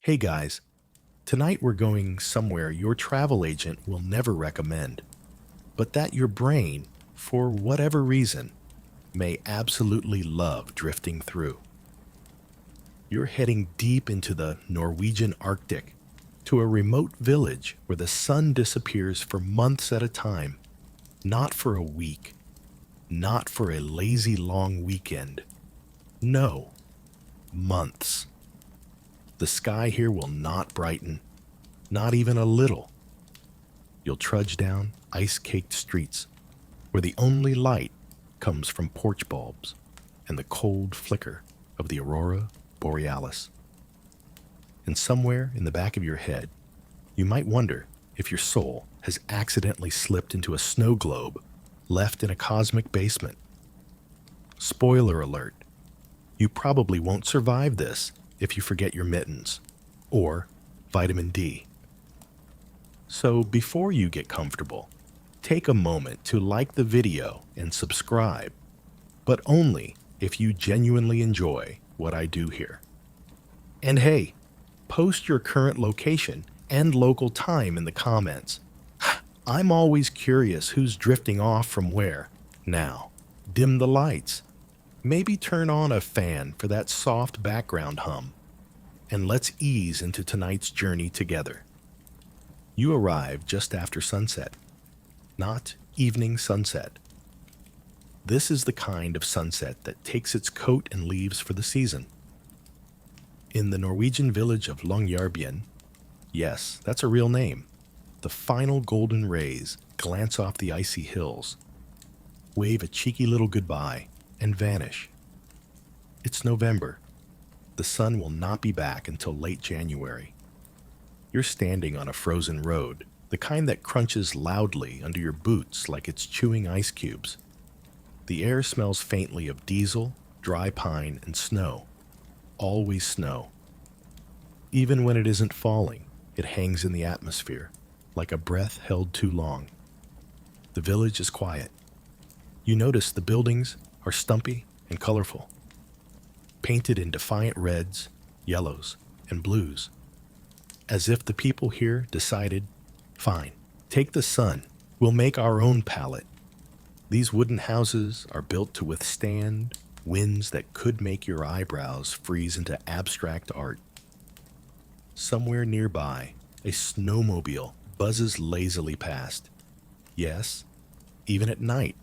Hey guys, tonight we're going somewhere your travel agent will never recommend, but that your brain, for whatever reason, may absolutely love drifting through. You're heading deep into the Norwegian Arctic, to a remote village where the sun disappears for months at a time, not for a week, not for a lazy long weekend. No, months. The sky here will not brighten, not even a little. You'll trudge down ice-caked streets where the only light comes from porch bulbs and the cold flicker of the aurora borealis. And somewhere in the back of your head, you might wonder if your soul has accidentally slipped into a snow globe left in a cosmic basement. Spoiler alert, you probably won't survive this if you forget your mittens or vitamin D. So before you get comfortable, take a moment to like the video and subscribe, but only if you genuinely enjoy what I do here. And hey, post your current location and local time in the comments. I'm always curious who's drifting off from where. Now, dim the lights. Maybe turn on a fan for that soft background hum. And let's ease into tonight's journey together. You arrive just after sunset, not evening sunset. This is the kind of sunset that takes its coat and leaves for the season. In the Norwegian village of Longyearbyen, yes, that's a real name, the final golden rays glance off the icy hills, wave a cheeky little goodbye, and vanish. It's November. The sun will not be back until late January. You're standing on a frozen road, the kind that crunches loudly under your boots like it's chewing ice cubes. The air smells faintly of diesel, dry pine, and snow. Always snow. Even when it isn't falling, it hangs in the atmosphere, like a breath held too long. The village is quiet. You notice the buildings are stumpy and colorful, painted in defiant reds, yellows, and blues, as if the people here decided, fine, take the sun, we'll make our own palette. These wooden houses are built to withstand winds that could make your eyebrows freeze into abstract art. Somewhere nearby, a snowmobile buzzes lazily past. Yes, even at night.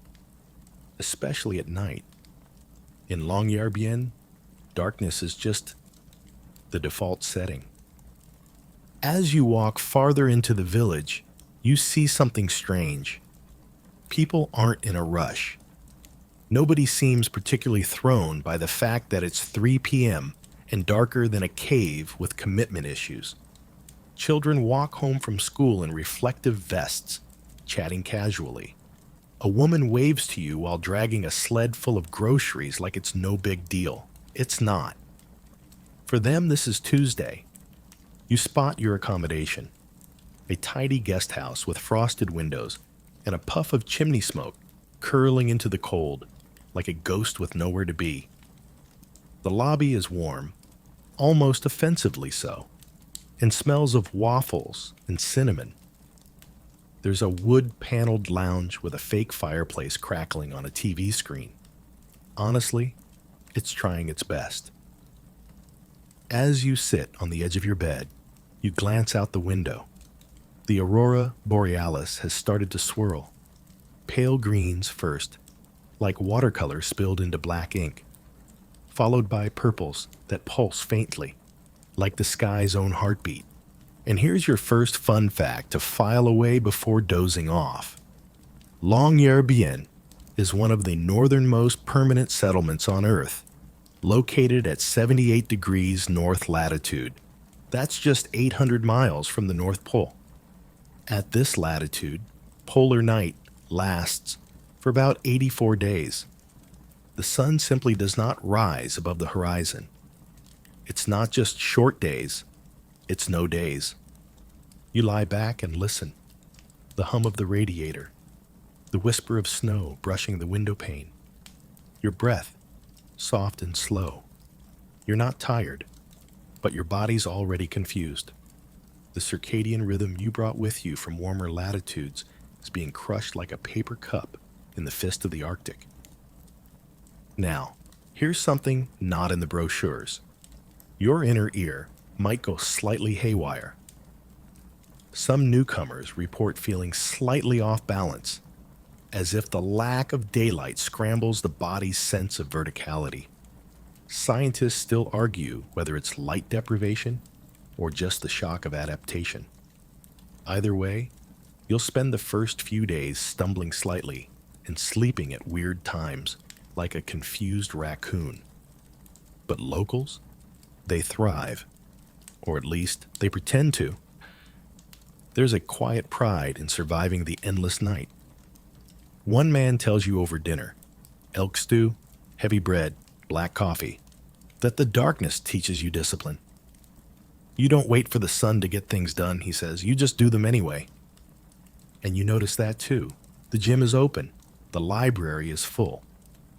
Especially at night. In Longyearbyen, darkness is just the default setting. As you walk farther into the village, you see something strange. People aren't in a rush. Nobody seems particularly thrown by the fact that it's 3 p.m. and darker than a cave with commitment issues. Children walk home from school in reflective vests, chatting casually. A woman waves to you while dragging a sled full of groceries like it's no big deal. It's not. For them, this is Tuesday. You spot your accommodation. A tidy guest house with frosted windows and a puff of chimney smoke curling into the cold like a ghost with nowhere to be. The lobby is warm, almost offensively so, and smells of waffles and cinnamon. There's a wood-paneled lounge with a fake fireplace crackling on a TV screen. Honestly, it's trying its best. As you sit on the edge of your bed, you glance out the window. The aurora borealis has started to swirl. Pale greens first, like watercolor spilled into black ink, followed by purples that pulse faintly, like the sky's own heartbeat. And here's your first fun fact to file away before dozing off. Longyearbyen is one of the northernmost permanent settlements on Earth, located at 78 degrees north latitude. That's just 800 miles from the North Pole. At this latitude, polar night lasts for about 84 days. The sun simply does not rise above the horizon. It's not just short days, it's no days. You lie back and listen. The hum of the radiator, the whisper of snow brushing the window pane. Your breath, soft and slow. You're not tired. but your body's already confused. The circadian rhythm you brought with you from warmer latitudes is being crushed like a paper cup in the fist of the Arctic. Now, here's something not in the brochures. Your inner ear might go slightly haywire. Some newcomers report feeling slightly off balance, as if the lack of daylight scrambles the body's sense of verticality. Scientists still argue whether it's light deprivation or just the shock of adaptation. Either way, you'll spend the first few days stumbling slightly and sleeping at weird times like a confused raccoon. But locals? They thrive, or at least they pretend to. There's a quiet pride in surviving the endless night. One man tells you over dinner, elk stew, heavy bread, black coffee, that the darkness teaches you discipline. You don't wait for the sun to get things done, he says. You just do them anyway. And you notice that too. The gym is open. The library is full.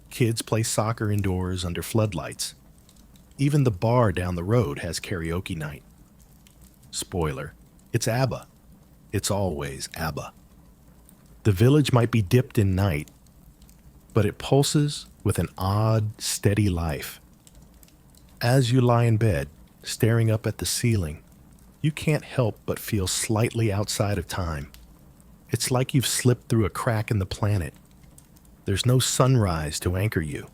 Kids play soccer indoors under floodlights. Even the bar down the road has karaoke night. Spoiler, it's ABBA. It's always ABBA. The village might be dipped in night, but it pulses with an odd, steady life. As you lie in bed, staring up at the ceiling, you can't help but feel slightly outside of time. It's like you've slipped through a crack in the planet. There's no sunrise to anchor you,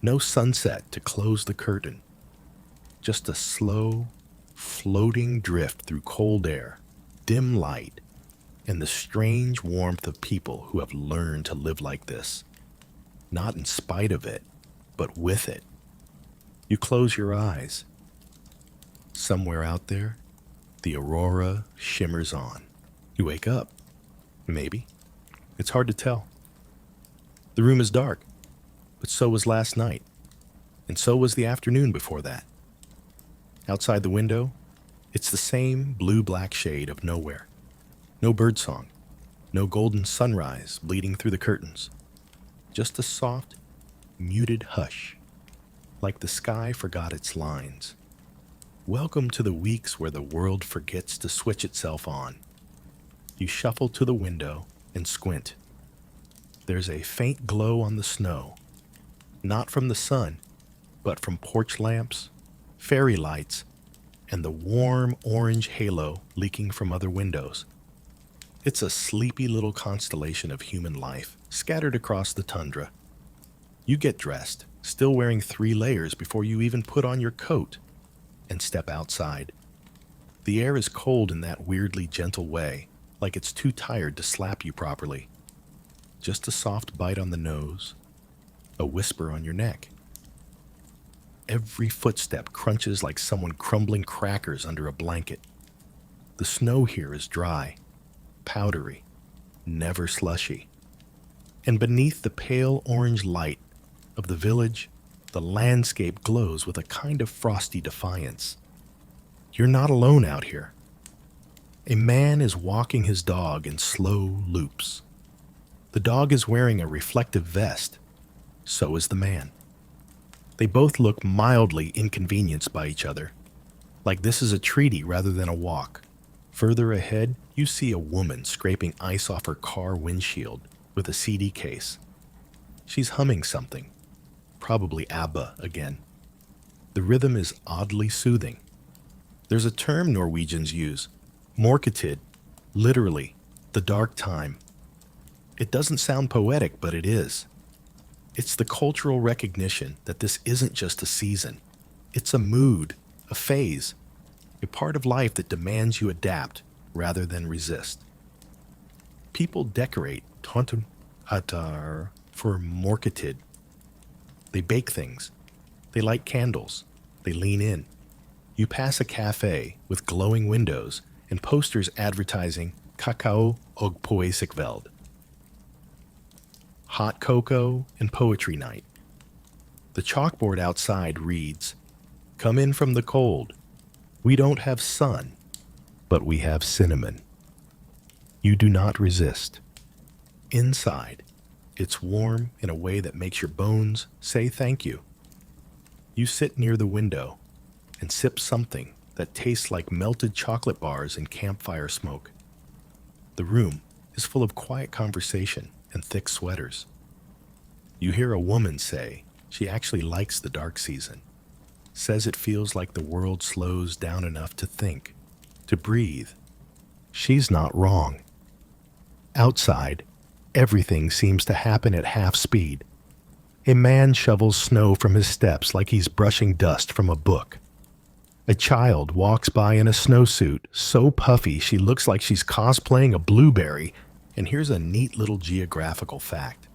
no sunset to close the curtain. Just a slow, floating drift through cold air, dim light, and the strange warmth of people who have learned to live like this. Not in spite of it, but with it. You close your eyes. Somewhere out there, the aurora shimmers on. You wake up. Maybe. It's hard to tell. The room is dark, but so was last night, and so was the afternoon before that. Outside the window, it's the same blue-black shade of nowhere. No birdsong, no golden sunrise bleeding through the curtains. Just a soft, muted hush, like the sky forgot its lines. Welcome to the weeks where the world forgets to switch itself on. You shuffle to the window and squint. There's a faint glow on the snow, not from the sun, but from porch lamps, fairy lights, and the warm orange halo leaking from other windows. It's a sleepy little constellation of human life scattered across the tundra. You get dressed, still wearing 3 layers before you even put on your coat, and step outside. The air is cold in that weirdly gentle way, like it's too tired to slap you properly. Just a soft bite on the nose, a whisper on your neck. Every footstep crunches like someone crumbling crackers under a blanket. The snow here is dry, powdery, never slushy. And beneath the pale orange light of the village, the landscape glows with a kind of frosty defiance. You're not alone out here. A man is walking his dog in slow loops. The dog is wearing a reflective vest. So is the man. They both look mildly inconvenienced by each other, like this is a treaty rather than a walk. Further ahead, you see a woman scraping ice off her car windshield with a CD case. She's humming something, probably ABBA again. The rhythm is oddly soothing. There's a term Norwegians use, morketid, literally, the dark time. It doesn't sound poetic, but it is. It's the cultural recognition that this isn't just a season. It's a mood, a phase, a part of life that demands you adapt rather than resist. People decorate tontun hatar for morketid. They bake things. They light candles. They lean in. You pass a cafe with glowing windows and posters advertising kakao og poesikveld. Hot cocoa and poetry night. The chalkboard outside reads, "Come in from the cold. We don't have sun, but we have cinnamon." You do not resist. Inside, it's warm in a way that makes your bones say thank you. You sit near the window and sip something that tastes like melted chocolate bars and campfire smoke. The room is full of quiet conversation and thick sweaters. You hear a woman say she actually likes the dark season, says it feels like the world slows down enough to think, to breathe. She's not wrong. Outside, everything seems to happen at half speed. A man shovels snow from his steps like he's brushing dust from a book. A child walks by in a snowsuit, so puffy she looks like she's cosplaying a blueberry. And here's a neat little geographical fact.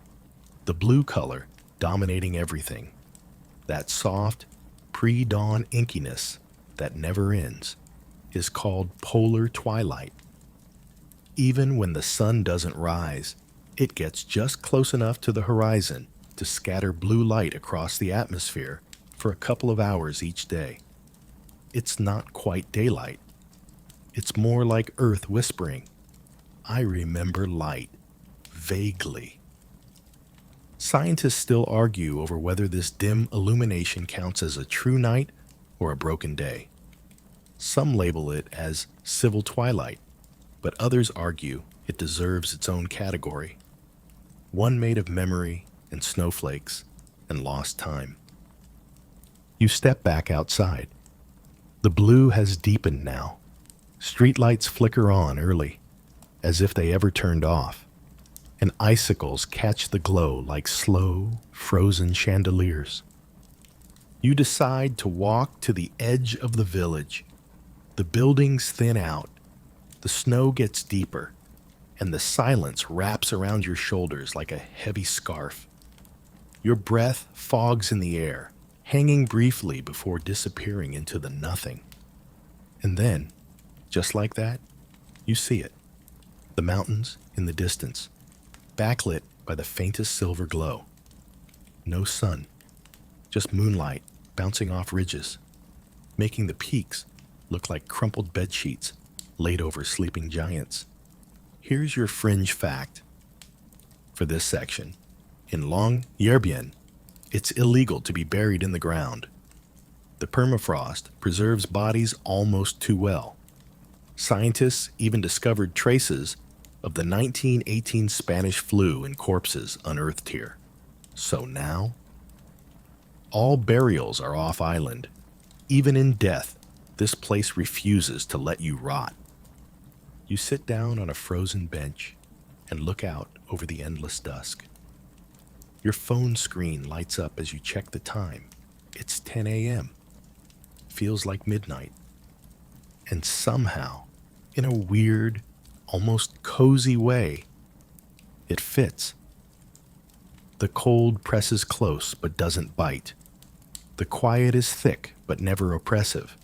The blue color dominating everything. That soft, pre-dawn inkiness that never ends is called polar twilight. Even when the sun doesn't rise, it gets just close enough to the horizon to scatter blue light across the atmosphere for a couple of hours each day. It's not quite daylight. It's more like Earth whispering, "I remember light, vaguely." Scientists still argue over whether this dim illumination counts as a true night or a broken day. Some label it as civil twilight, but others argue it deserves its own category, one made of memory and snowflakes and lost time. You step back outside. The blue has deepened now. Streetlights flicker on early, as if they ever turned off, and icicles catch the glow like slow, frozen chandeliers. You decide to walk to the edge of the village. The buildings thin out, the snow gets deeper, and the silence wraps around your shoulders like a heavy scarf. Your breath fogs in the air, hanging briefly before disappearing into the nothing. And then, just like that, you see it. The mountains in the distance, backlit by the faintest silver glow. No sun, just moonlight bouncing off ridges, making the peaks look like crumpled bed sheets laid over sleeping giants. Here's your fringe fact for this section. In Longyearbyen, it's illegal to be buried in the ground. The permafrost preserves bodies almost too well. Scientists even discovered traces of the 1918 Spanish flu in corpses unearthed here. So now, all burials are off-island. Even in death, this place refuses to let you rot. You sit down on a frozen bench and look out over the endless dusk. Your phone screen lights up as you check the time. It's 10 a.m. Feels like midnight. And somehow, in a weird, almost cozy way, it fits. The cold presses close but doesn't bite. The quiet is thick but never oppressive.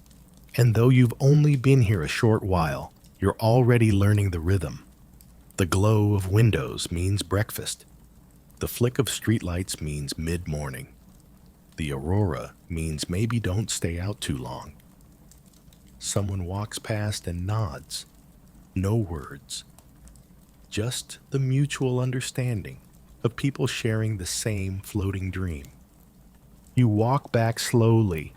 And though you've only been here a short while, you're already learning the rhythm. The glow of windows means breakfast. The flick of streetlights means mid-morning. The aurora means maybe don't stay out too long. Someone walks past and nods. No words. Just the mutual understanding of people sharing the same floating dream. You walk back slowly.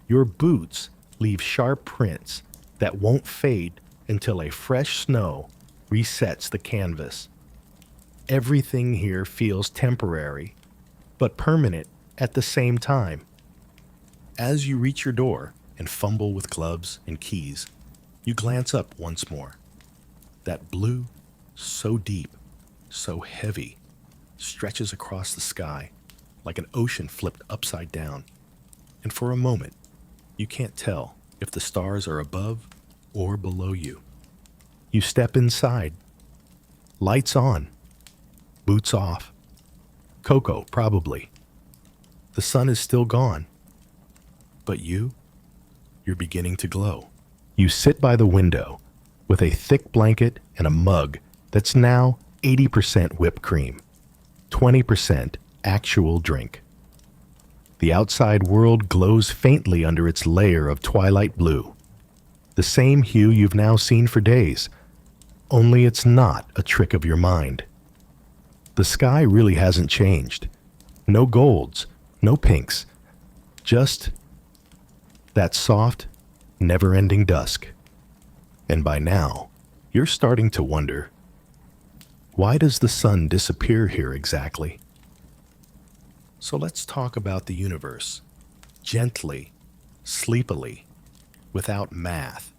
Your boots leave sharp prints that won't fade until a fresh snow resets the canvas. Everything here feels temporary, but permanent at the same time. As you reach your door and fumble with gloves and keys, you glance up once more. That blue, so deep, so heavy, stretches across the sky like an ocean flipped upside down. And for a moment, you can't tell if the stars are above or below you. You step inside. Lights on. Boots off. Cocoa, probably. The sun is still gone. But you're beginning to glow. You sit by the window with a thick blanket and a mug that's now 80% whipped cream, 20% actual drink. The outside world glows faintly under its layer of twilight blue, the same hue you've now seen for days, only it's not a trick of your mind. The sky really hasn't changed. No golds, no pinks, just That soft, never-ending dusk. And by now, you're starting to wonder, why does the sun disappear here exactly? So let's talk about the universe, gently, sleepily, without math.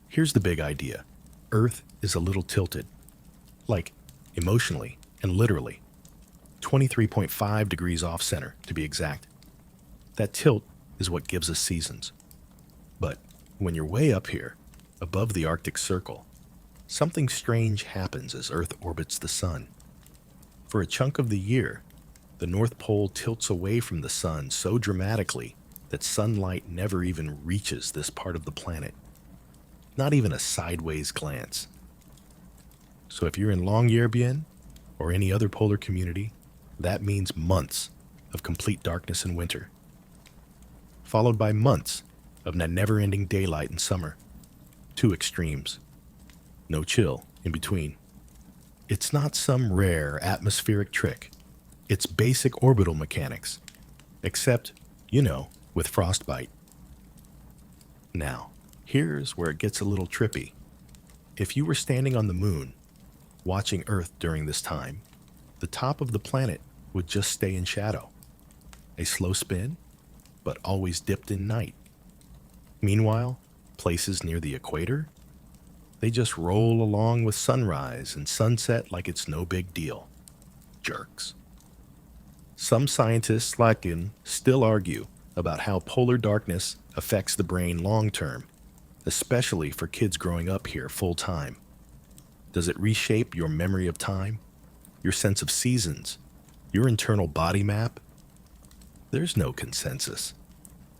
Here's the big idea. Earth is a little tilted, like emotionally and literally, 23.5 degrees off center to be exact. That tilt is what gives us seasons. But when you're way up here, above the Arctic Circle, something strange happens as Earth orbits the sun. For a chunk of the year, the North Pole tilts away from the sun so dramatically that sunlight never even reaches this part of the planet. Not even a sideways glance. So if you're in Longyearbyen or any other polar community, that means months of complete darkness in winter, followed by months of never-ending daylight in summer. Two extremes. No chill in between. It's not some rare atmospheric trick. It's basic orbital mechanics. Except, with frostbite. Now, here's where it gets a little trippy. If you were standing on the moon, watching Earth during this time, the top of the planet would just stay in shadow. A slow spin, but always dipped in night. Meanwhile, places near the equator, they just roll along with sunrise and sunset like it's no big deal. Jerks. Some scientists, like him, still argue about how polar darkness affects the brain long term, especially for kids growing up here full time. Does it reshape your memory of time, your sense of seasons, your internal body map? There's no consensus.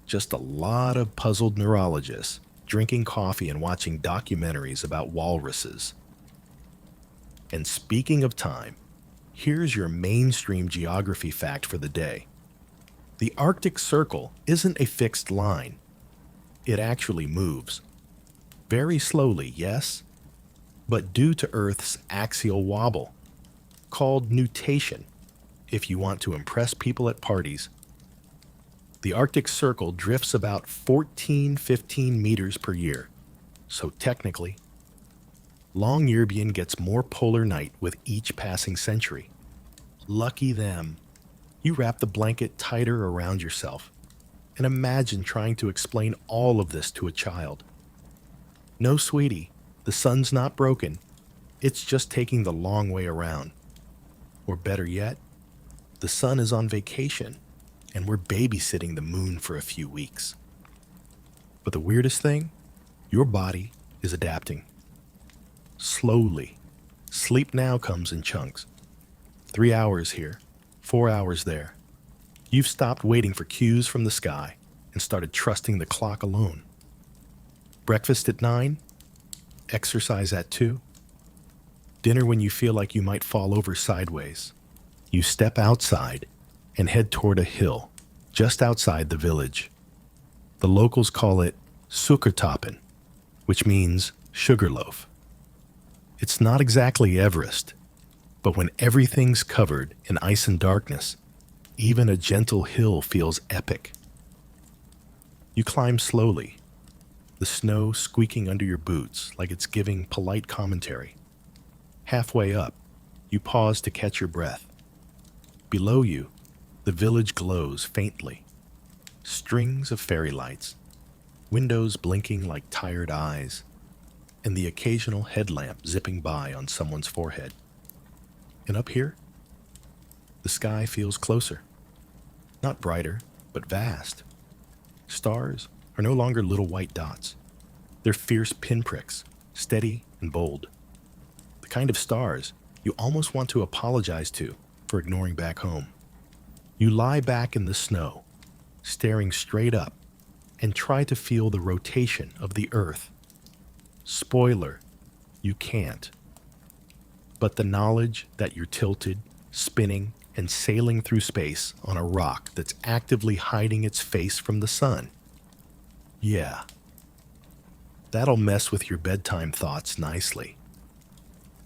Just a lot of puzzled neurologists drinking coffee and watching documentaries about walruses. And speaking of time, here's your mainstream geography fact for the day. The Arctic Circle isn't a fixed line. It actually moves. Very slowly, yes, but due to Earth's axial wobble, called nutation, if you want to impress people at parties. The Arctic Circle drifts about 15 meters per year, so technically, Longyearbyen gets more polar night with each passing century. Lucky them. You wrap the blanket tighter around yourself and imagine trying to explain all of this to a child. No, sweetie, the sun's not broken. It's just taking the long way around. Or better yet, the sun is on vacation and we're babysitting the moon for a few weeks. But the weirdest thing, your body is adapting. Slowly. Sleep now comes in chunks. 3 hours here, 4 hours there. You've stopped waiting for cues from the sky and started trusting the clock alone. Breakfast at 9, exercise at 2, dinner when you feel like you might fall over sideways. You step outside and head toward a hill just outside the village. The locals call it Sukkertoppen, which means sugarloaf. It's not exactly Everest, but when everything's covered in ice and darkness, even a gentle hill feels epic. You climb slowly, the snow squeaking under your boots like it's giving polite commentary. Halfway up, you pause to catch your breath. Below you, the village glows faintly. Strings of fairy lights, windows blinking like tired eyes, and the occasional headlamp zipping by on someone's forehead. And up here, the sky feels closer. Not brighter, but vast. Stars are no longer little white dots. They're fierce pinpricks, steady and bold. The kind of stars you almost want to apologize to for ignoring back home. You lie back in the snow, staring straight up, and try to feel the rotation of the earth. Spoiler, you can't. But the knowledge that you're tilted, spinning, and sailing through space on a rock that's actively hiding its face from the sun. Yeah. That'll mess with your bedtime thoughts nicely.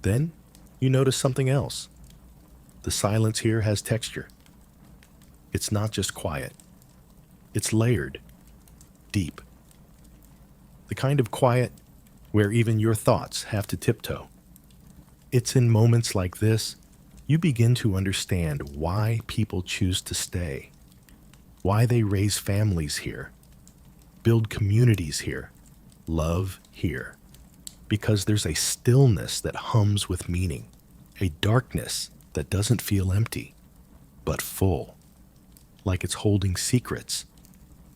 Then, you notice something else. The silence here has texture. It's not just quiet. It's layered. deep. The kind of quiet where even your thoughts have to tiptoe. It's in moments like this you begin to understand why people choose to stay, why they raise families here, build communities here, love here. Because there's a stillness that hums with meaning, a darkness that doesn't feel empty, but full, like it's holding secrets,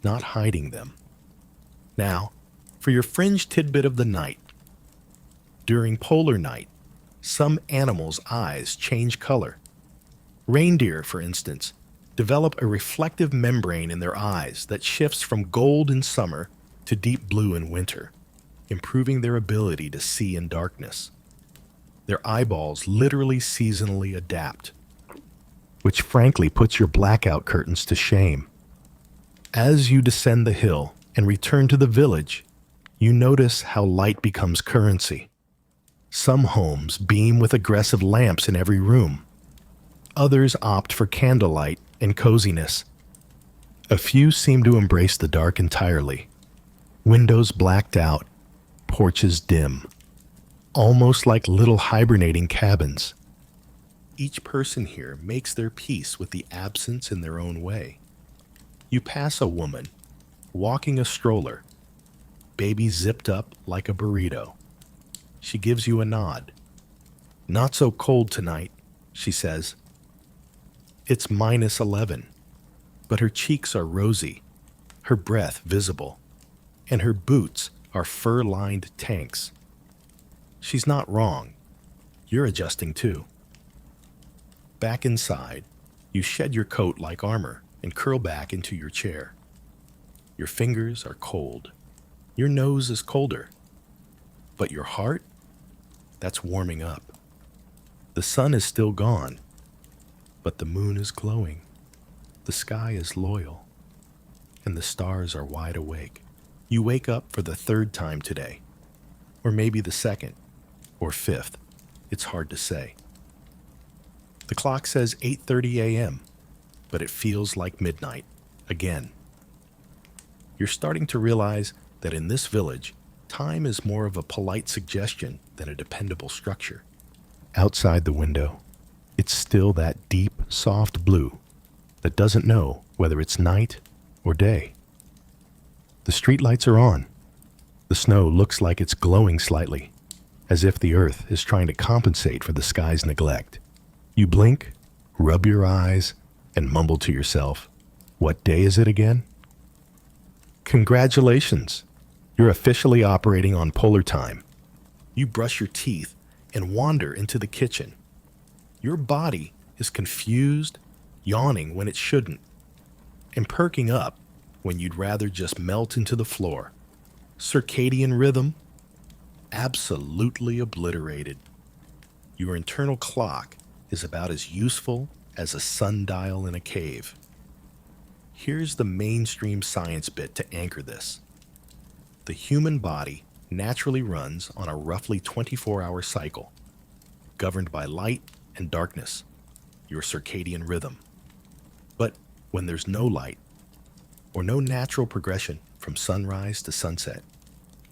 not hiding them. Now, for your fringe tidbit of the night. During polar night, some animals' eyes change color. Reindeer, for instance, develop a reflective membrane in their eyes that shifts from gold in summer to deep blue in winter, improving their ability to see in darkness. Their eyeballs literally seasonally adapt, which frankly puts your blackout curtains to shame. As you descend the hill and return to the village, you notice how light becomes currency. Some homes beam with aggressive lamps in every room. Others opt for candlelight and coziness. A few seem to embrace the dark entirely. Windows blacked out, porches dim, almost like little hibernating cabins. Each person here makes their peace with the absence in their own way. You pass a woman, walking a stroller, baby zipped up like a burrito. She gives you a nod. "Not so cold tonight," she says. It's -11, but her cheeks are rosy, her breath visible, and her boots are fur-lined tanks. She's not wrong. You're adjusting too. Back inside, you shed your coat like armor and curl back into your chair. Your fingers are cold. Your nose is colder. But your heart? That's warming up. The sun is still gone, but the moon is glowing. The sky is loyal, and the stars are wide awake. You wake up for the third time today, or maybe the second, or fifth. It's hard to say. The clock says 8:30 a.m., but it feels like midnight again. You're starting to realize that in this village, time is more of a polite suggestion than a dependable structure. Outside the window, it's still that deep, soft blue that doesn't know whether it's night or day. The streetlights are on. The snow looks like it's glowing slightly, as if the earth is trying to compensate for the sky's neglect. You blink, rub your eyes, and mumble to yourself, "What day is it again?" Congratulations! You're officially operating on polar time. You brush your teeth and wander into the kitchen. Your body is confused, yawning when it shouldn't, and perking up when you'd rather just melt into the floor. Circadian rhythm, absolutely obliterated. Your internal clock is about as useful as a sundial in a cave. Here's the mainstream science bit to anchor this. The human body naturally runs on a roughly 24-hour cycle, governed by light and darkness, your circadian rhythm. But when there's no light, or no natural progression from sunrise to sunset,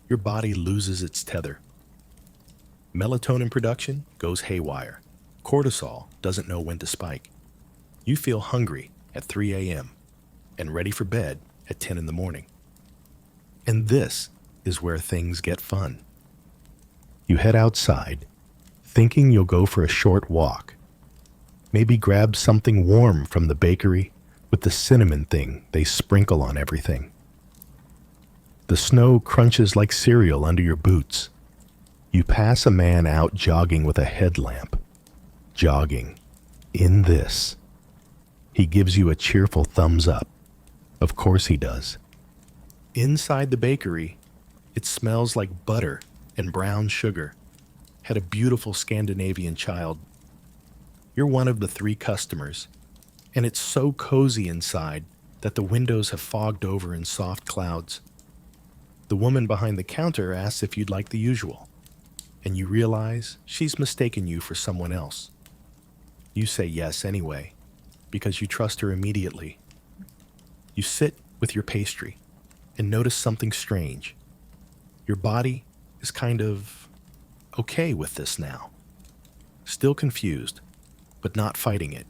your body loses its tether. Melatonin production goes haywire. Cortisol doesn't know when to spike. You feel hungry at 3 a.m. and ready for bed at 10 in the morning. And this is where things get fun. You head outside, thinking you'll go for a short walk. Maybe grab something warm from the bakery with the cinnamon thing they sprinkle on everything. The snow crunches like cereal under your boots. You pass a man out jogging with a headlamp. Jogging. In this. He gives you a cheerful thumbs up. Of course he does. Inside the bakery, it smells like butter and brown sugar. Had a beautiful Scandinavian child. You're one of the 3 customers, and it's so cozy inside that the windows have fogged over in soft clouds. The woman behind the counter asks if you'd like the usual, and you realize she's mistaken you for someone else. You say yes anyway, because you trust her immediately. You sit with your pastry, and notice something strange. Your body is kind of okay with this now. Still confused, but not fighting it.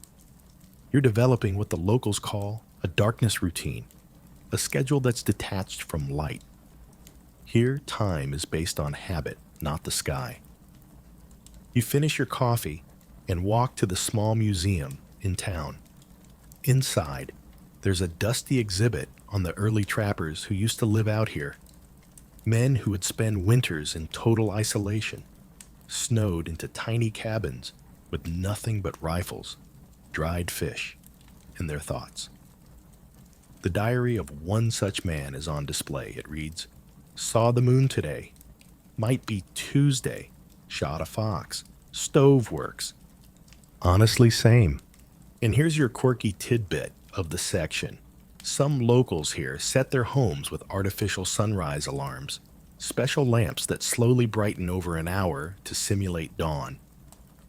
You're developing what the locals call a darkness routine, a schedule that's detached from light. Here, time is based on habit, not the sky. You finish your coffee and walk to the small museum in town. Inside, there's a dusty exhibit on the early trappers who used to live out here. Men who would spend winters in total isolation, snowed into tiny cabins with nothing but rifles, dried fish, and their thoughts. The diary of one such man is on display. It reads, "Saw the moon today. Might be Tuesday. Shot a fox. Stove works." Honestly, same. And here's your quirky tidbit of the section. Some locals here set their homes with artificial sunrise alarms, special lamps that slowly brighten over an hour to simulate dawn.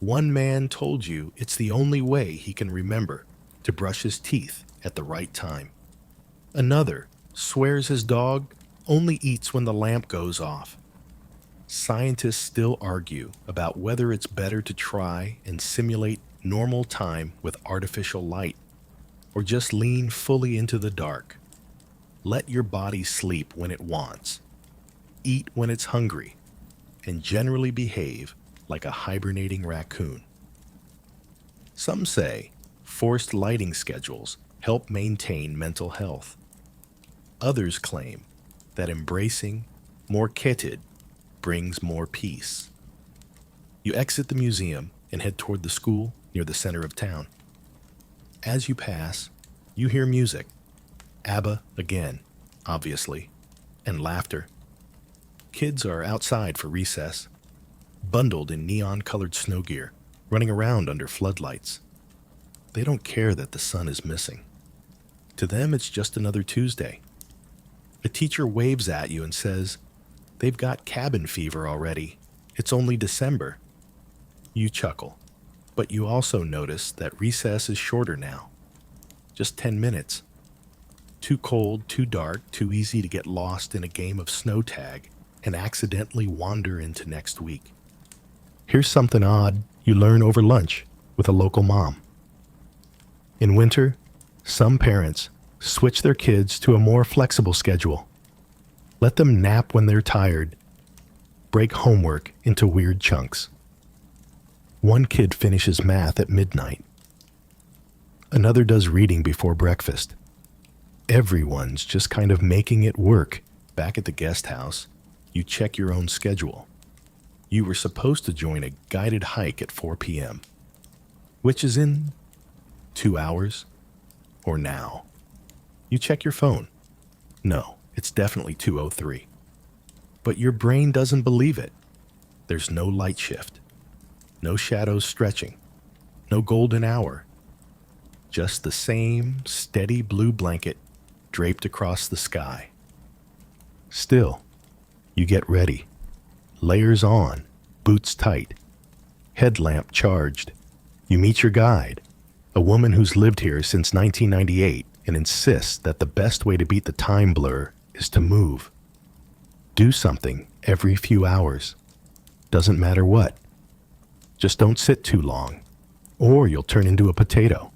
One man told you it's the only way he can remember to brush his teeth at the right time. Another swears his dog only eats when the lamp goes off. Scientists still argue about whether it's better to try and simulate normal time with artificial light or just lean fully into the dark. Let your body sleep when it wants, eat when it's hungry, and generally behave like a hibernating raccoon. Some say forced lighting schedules help maintain mental health. Others claim that embracing more quietude brings more peace. You exit the museum and head toward the school near the center of town. As you pass, you hear music. ABBA again, obviously, and laughter. Kids are outside for recess, bundled in neon-colored snow gear, running around under floodlights. They don't care that the sun is missing. To them, it's just another Tuesday. A teacher waves at you and says, "They've got cabin fever already. It's only December." You chuckle, but you also notice that recess is shorter now. Just 10 minutes. Too cold, too dark, too easy to get lost in a game of snow tag and accidentally wander into next week. Here's something odd you learn over lunch with a local mom. In winter, some parents switch their kids to a more flexible schedule. Let them nap when they're tired. Break homework into weird chunks. One kid finishes math at midnight. Another does reading before breakfast. Everyone's just kind of making it work. Back at the guest house, you check your own schedule. You were supposed to join a guided hike at 4 p.m., which is in 2 hours, or now. You check your phone. No, it's definitely 2:03. But your brain doesn't believe it. There's no light shift, no shadows stretching, no golden hour. Just the same steady blue blanket draped across the sky. Still, you get ready. Layers on, boots tight, headlamp charged. You meet your guide, a woman who's lived here since 1998 and insists that the best way to beat the time blur is to move. Do something every few hours. Doesn't matter what. Just don't sit too long, or you'll turn into a potato.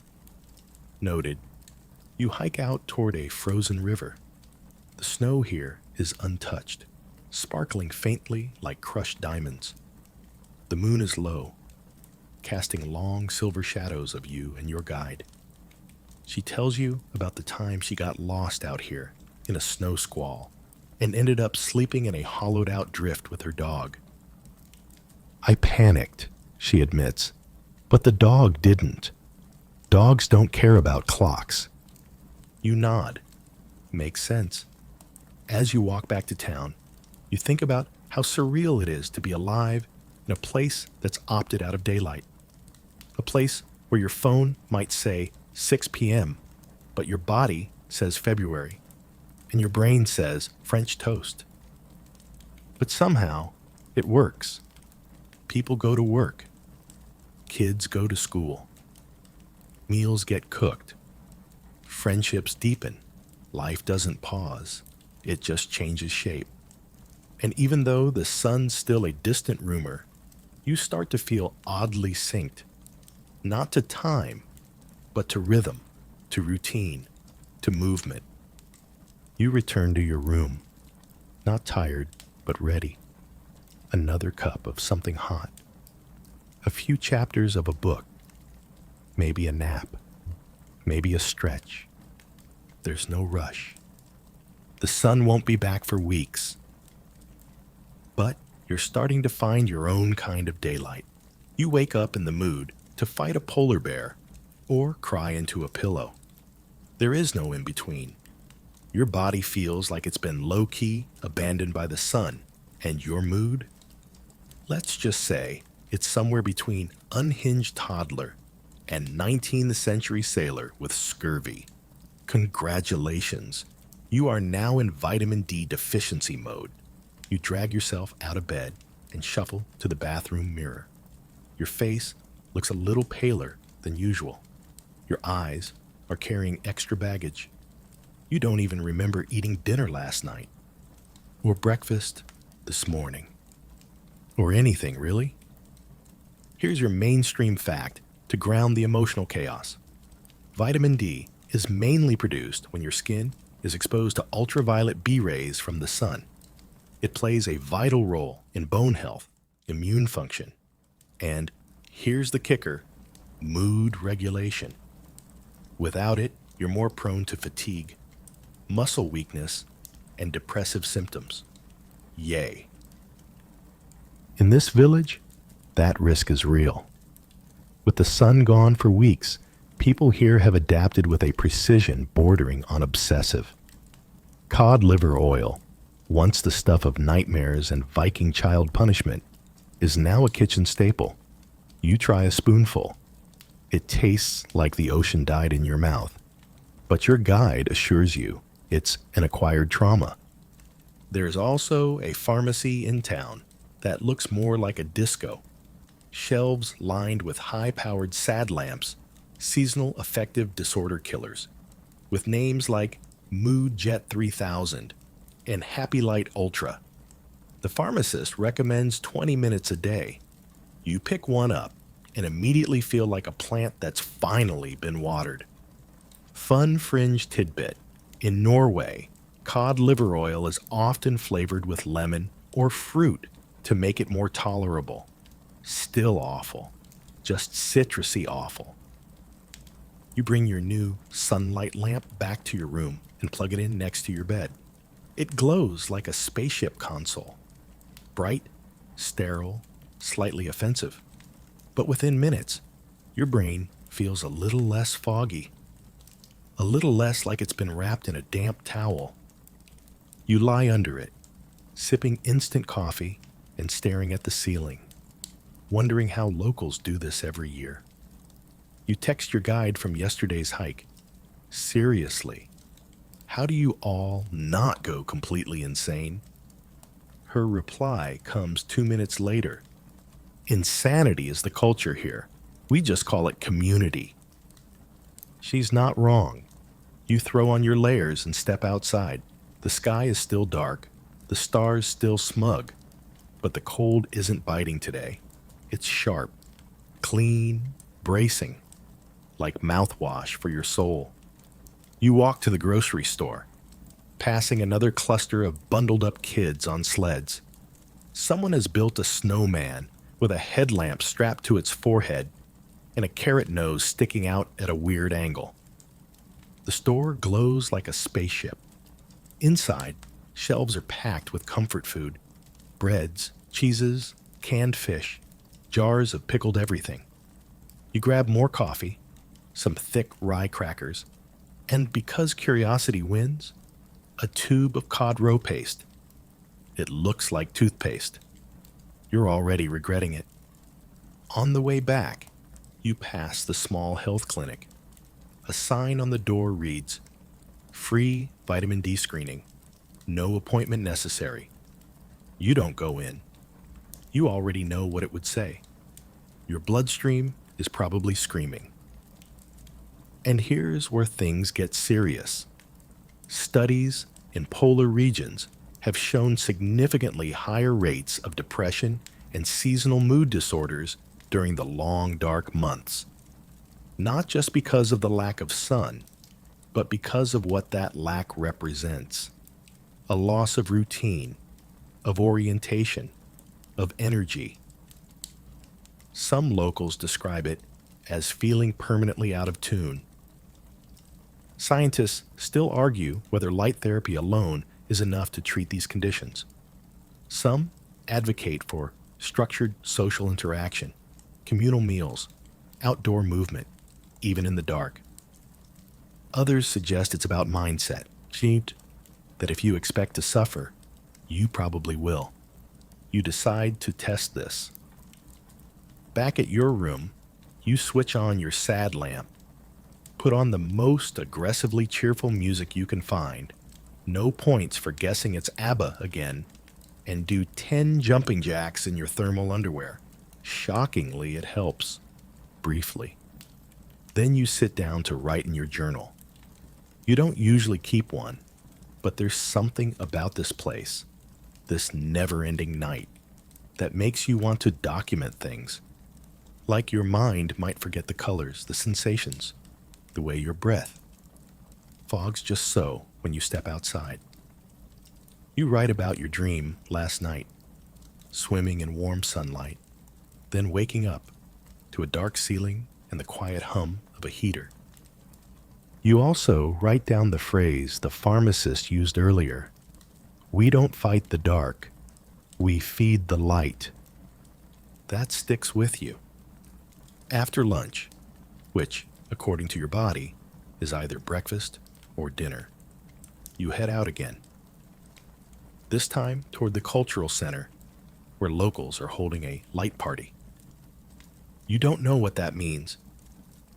Noted. You hike out toward a frozen river. The snow here is untouched, sparkling faintly like crushed diamonds. The moon is low, casting long silver shadows of you and your guide. She tells you about the time she got lost out here in a snow squall and ended up sleeping in a hollowed-out drift with her dog. "I panicked," she admits, "but the dog didn't. Dogs don't care about clocks." You nod. Makes sense. As you walk back to town, you think about how surreal it is to be alive in a place that's opted out of daylight. A place where your phone might say 6 p.m., but your body says February, and your brain says French toast. But somehow, it works. People go to work. Kids go to school. Meals get cooked. Friendships deepen. Life doesn't pause. It just changes shape. And even though the sun's still a distant rumor, you start to feel oddly synced, not to time, but to rhythm, to routine, to movement. You return to your room, not tired, but ready. Another cup of something hot, a few chapters of a book, maybe a nap, maybe a stretch. There's no rush. The sun won't be back for weeks. But you're starting to find your own kind of daylight. You wake up in the mood to fight a polar bear or cry into a pillow. There is no in between. Your body feels like it's been low-key abandoned by the sun, and your mood? Let's just say it's somewhere between unhinged toddler and 19th century sailor with scurvy. Congratulations, you are now in vitamin D deficiency mode. You drag yourself out of bed and shuffle to the bathroom mirror. Your face looks a little paler than usual. Your eyes are carrying extra baggage. You don't even remember eating dinner last night, or breakfast this morning, or anything really. Here's your mainstream fact to ground the emotional chaos. Vitamin D is mainly produced when your skin is exposed to ultraviolet B rays from the sun. It plays a vital role in bone health, immune function, and, here's the kicker, mood regulation. Without it, you're more prone to fatigue, muscle weakness, and depressive symptoms. Yay. In this village, that risk is real. With the sun gone for weeks, people here have adapted with a precision bordering on obsessive. Cod liver oil, once the stuff of nightmares and Viking child punishment, is now a kitchen staple. You try a spoonful. It tastes like the ocean died in your mouth, but your guide assures you it's an acquired trauma. There's also a pharmacy in town that looks more like a disco. Shelves lined with high-powered sad lamps, seasonal affective disorder killers, with names like Mood Jet 3000 and Happy Light Ultra. The pharmacist recommends 20 minutes a day. You pick one up and immediately feel like a plant that's finally been watered. Fun fringe tidbit. In Norway, cod liver oil is often flavored with lemon or fruit to make it more tolerable. Still awful. Just citrusy awful. You bring your new sunlight lamp back to your room and plug it in next to your bed. It glows like a spaceship console. Bright, sterile, slightly offensive. But within minutes, your brain feels a little less foggy. A little less like it's been wrapped in a damp towel. You lie under it, sipping instant coffee and staring at the ceiling, wondering how locals do this every year. You text your guide from yesterday's hike. Seriously, how do you all not go completely insane? Her reply comes 2 minutes later. Insanity is the culture here. We just call it community. She's not wrong. You throw on your layers and step outside. The sky is still dark, the stars still smug, but the cold isn't biting today. It's sharp, clean, bracing, like mouthwash for your soul. You walk to the grocery store, passing another cluster of bundled up kids on sleds. Someone has built a snowman with a headlamp strapped to its forehead and a carrot nose sticking out at a weird angle. The store glows like a spaceship. Inside, shelves are packed with comfort food, breads, cheeses, canned fish, jars of pickled everything. You grab more coffee, some thick rye crackers, and because curiosity wins, a tube of cod roe paste. It looks like toothpaste. You're already regretting it. On the way back, you pass the small health clinic. A sign on the door reads, "Free vitamin D screening. No appointment necessary." You don't go in. You already know what it would say. Your bloodstream is probably screaming. And here's where things get serious. Studies in polar regions have shown significantly higher rates of depression and seasonal mood disorders during the long, dark months. Not just because of the lack of sun, but because of what that lack represents: a loss of routine, of orientation, of energy. Some locals describe it as feeling permanently out of tune. Scientists still argue whether light therapy alone is enough to treat these conditions. Some advocate for structured social interaction, communal meals, outdoor movement, even in the dark. Others suggest it's about mindset, that if you expect to suffer, you probably will. You decide to test this. Back at your room, you switch on your sad lamp, put on the most aggressively cheerful music you can find, no points for guessing it's ABBA again, and do 10 jumping jacks in your thermal underwear. Shockingly, it helps. Briefly. Then you sit down to write in your journal. You don't usually keep one, but there's something about this place, this never-ending night, that makes you want to document things. Like your mind might forget the colors, the sensations, the way your breath fogs just so when you step outside. You write about your dream last night, swimming in warm sunlight, then waking up to a dark ceiling and the quiet hum of a heater. You also write down the phrase the pharmacist used earlier: "We don't fight the dark, we feed the light." That sticks with you. After lunch, which, according to your body, is either breakfast or dinner, you head out again. This time toward the cultural center, where locals are holding a light party. You don't know what that means,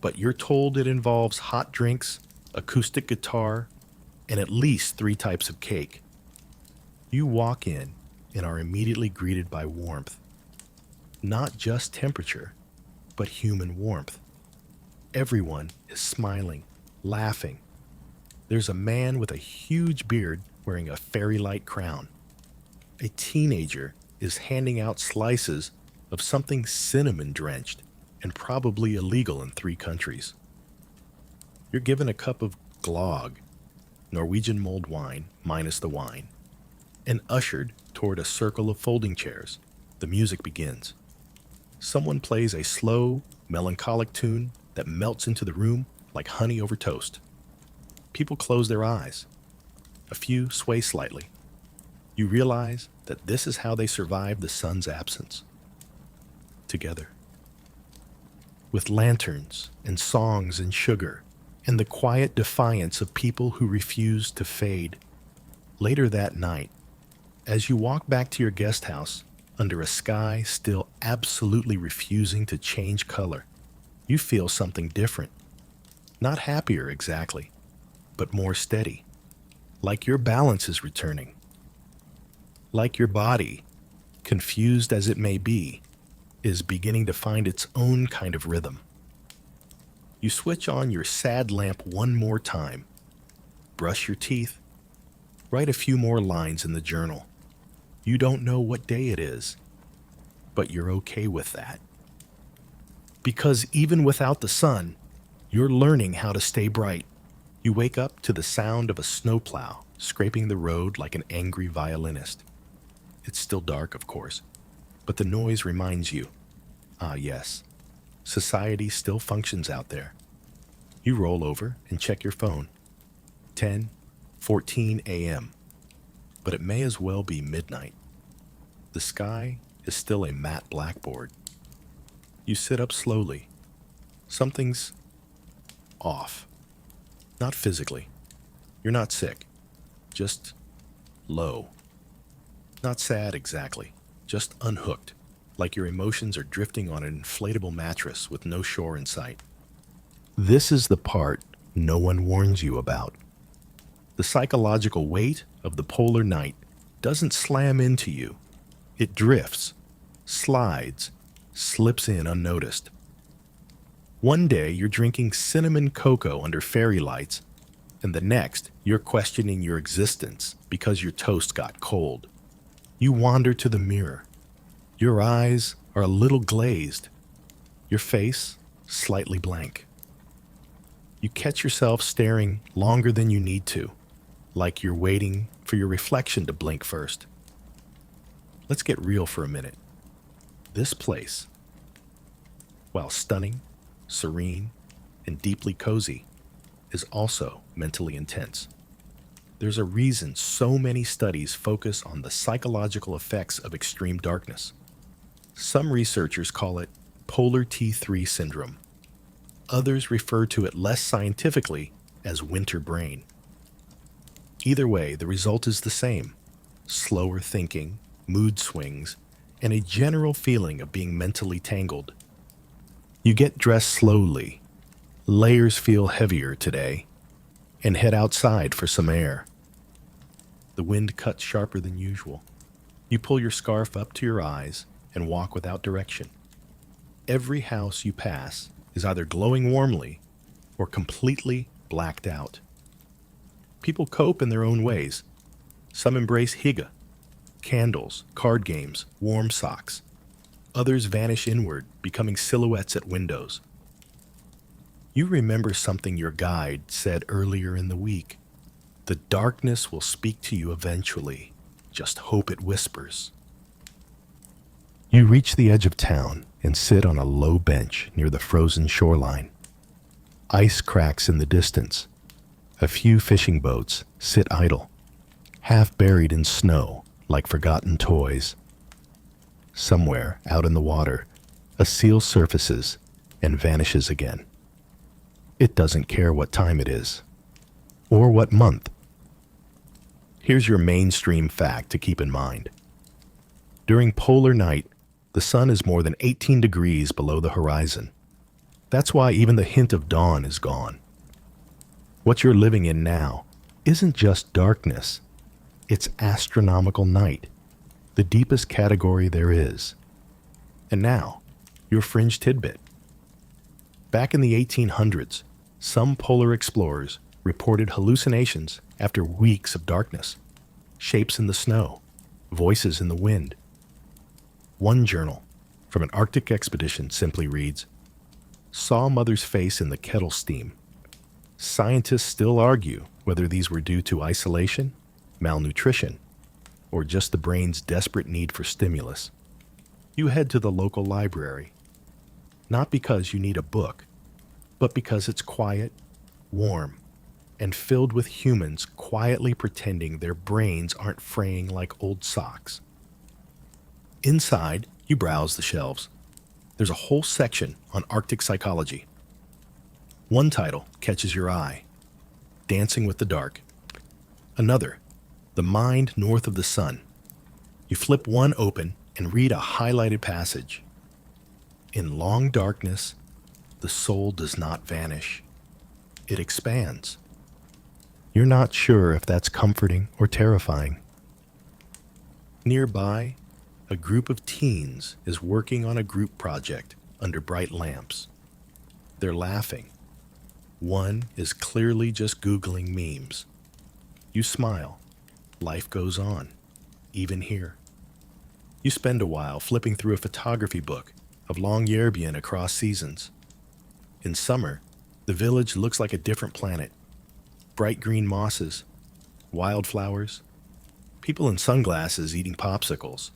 but you're told it involves hot drinks, acoustic guitar, and at least 3 types of cake. You walk in and are immediately greeted by warmth. Not just temperature, but human warmth. Everyone is smiling, laughing. There's a man with a huge beard wearing a fairy-light crown. A teenager is handing out slices of something cinnamon-drenched and probably illegal in 3 countries. You're given a cup of glog, Norwegian mulled wine minus the wine, and ushered toward a circle of folding chairs. The music begins. Someone plays a slow, melancholic tune that melts into the room like honey over toast. People close their eyes. A few sway slightly. You realize that this is how they survive the sun's absence. Together. With lanterns and songs and sugar, and the quiet defiance of people who refuse to fade. Later that night, as you walk back to your guest house, under a sky still absolutely refusing to change color, you feel something different. Not happier exactly, but more steady. Like your balance is returning. Like your body, confused as it may be, is beginning to find its own kind of rhythm. You switch on your sad lamp one more time, brush your teeth, write a few more lines in the journal. You don't know what day it is, but you're okay with that. Because even without the sun, you're learning how to stay bright. You wake up to the sound of a snowplow scraping the road like an angry violinist. It's still dark, of course, but the noise reminds you, yes, society still functions out there. You roll over and check your phone. 10:14 a.m., but it may as well be midnight. The sky is still a matte blackboard. You sit up slowly. Something's off. Not physically. You're not sick. Just low. Not sad exactly. Just unhooked. Like your emotions are drifting on an inflatable mattress with no shore in sight. This is the part no one warns you about. The psychological weight of the polar night doesn't slam into you. It drifts, slides, slips in unnoticed. One day you're drinking cinnamon cocoa under fairy lights, and the next, you're questioning your existence because your toast got cold. You wander to the mirror. Your eyes are a little glazed, your face slightly blank. You catch yourself staring longer than you need to, like you're waiting for your reflection to blink first. Let's get real for a minute. This place, while stunning, serene, and deeply cozy, is also mentally intense. There's a reason so many studies focus on the psychological effects of extreme darkness. Some researchers call it polar T3 syndrome. Others refer to it less scientifically as winter brain. Either way, the result is the same: slower thinking, mood swings, and a general feeling of being mentally tangled. You get dressed slowly, layers feel heavier today, and head outside for some air. The wind cuts sharper than usual. You pull your scarf up to your eyes and walk without direction. Every house you pass is either glowing warmly or completely blacked out. People cope in their own ways. Some embrace hygge, candles, card games, warm socks. Others vanish inward, becoming silhouettes at windows. You remember something your guide said earlier in the week. The darkness will speak to you eventually. Just hope it whispers. You reach the edge of town and sit on a low bench near the frozen shoreline. Ice cracks in the distance. A few fishing boats sit idle, half buried in snow like forgotten toys. Somewhere out in the water, a seal surfaces and vanishes again. It doesn't care what time it is, or what month. Here's your mainstream fact to keep in mind. During polar night, the sun is more than 18 degrees below the horizon. That's why even the hint of dawn is gone. What you're living in now isn't just darkness, it's astronomical night, the deepest category there is. And now, your fringe tidbit. Back in the 1800s, some polar explorers reported hallucinations after weeks of darkness, shapes in the snow, voices in the wind. One journal from an Arctic expedition simply reads, "Saw mother's face in the kettle steam." Scientists still argue whether these were due to isolation, malnutrition, or just the brain's desperate need for stimulus. You head to the local library, not because you need a book, but because it's quiet, warm, and filled with humans quietly pretending their brains aren't fraying like old socks. Inside, you browse the shelves. There's a whole section on Arctic psychology. One title catches your eye, Dancing with the Dark. Another, The Mind North of the Sun. You flip one open and read a highlighted passage. In long darkness, the soul does not vanish. It expands. You're not sure if that's comforting or terrifying. Nearby, a group of teens is working on a group project under bright lamps. They're laughing. One is clearly just Googling memes. You smile. Life goes on, even here. You spend a while flipping through a photography book of Longyearbyen across seasons. In summer, the village looks like a different planet. Bright green mosses, wildflowers, people in sunglasses eating popsicles.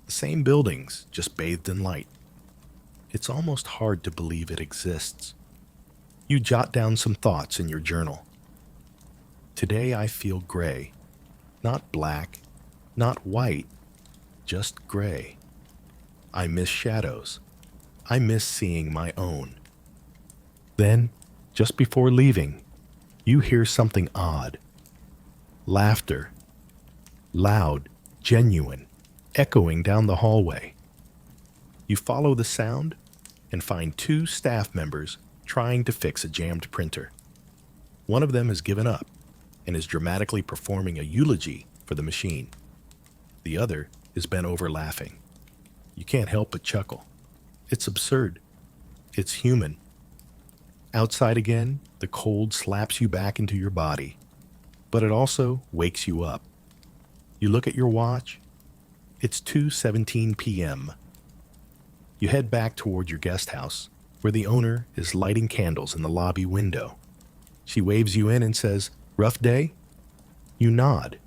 The same buildings, just bathed in light. It's almost hard to believe it exists. You jot down some thoughts in your journal. Today I feel gray. Not black, not white, just gray. I miss shadows. I miss seeing my own. Then, just before leaving, you hear something odd. Laughter. Loud, genuine, echoing down the hallway. You follow the sound and find two staff members trying to fix a jammed printer. One of them has given up and is dramatically performing a eulogy for the machine. The other is bent over laughing. You can't help but chuckle. It's absurd. It's human. Outside again, the cold slaps you back into your body, but it also wakes you up. You look at your watch. It's 2:17 p.m. You head back toward your guest house, where the owner is lighting candles in the lobby window. She waves you in and says, "Rough day?" You nod.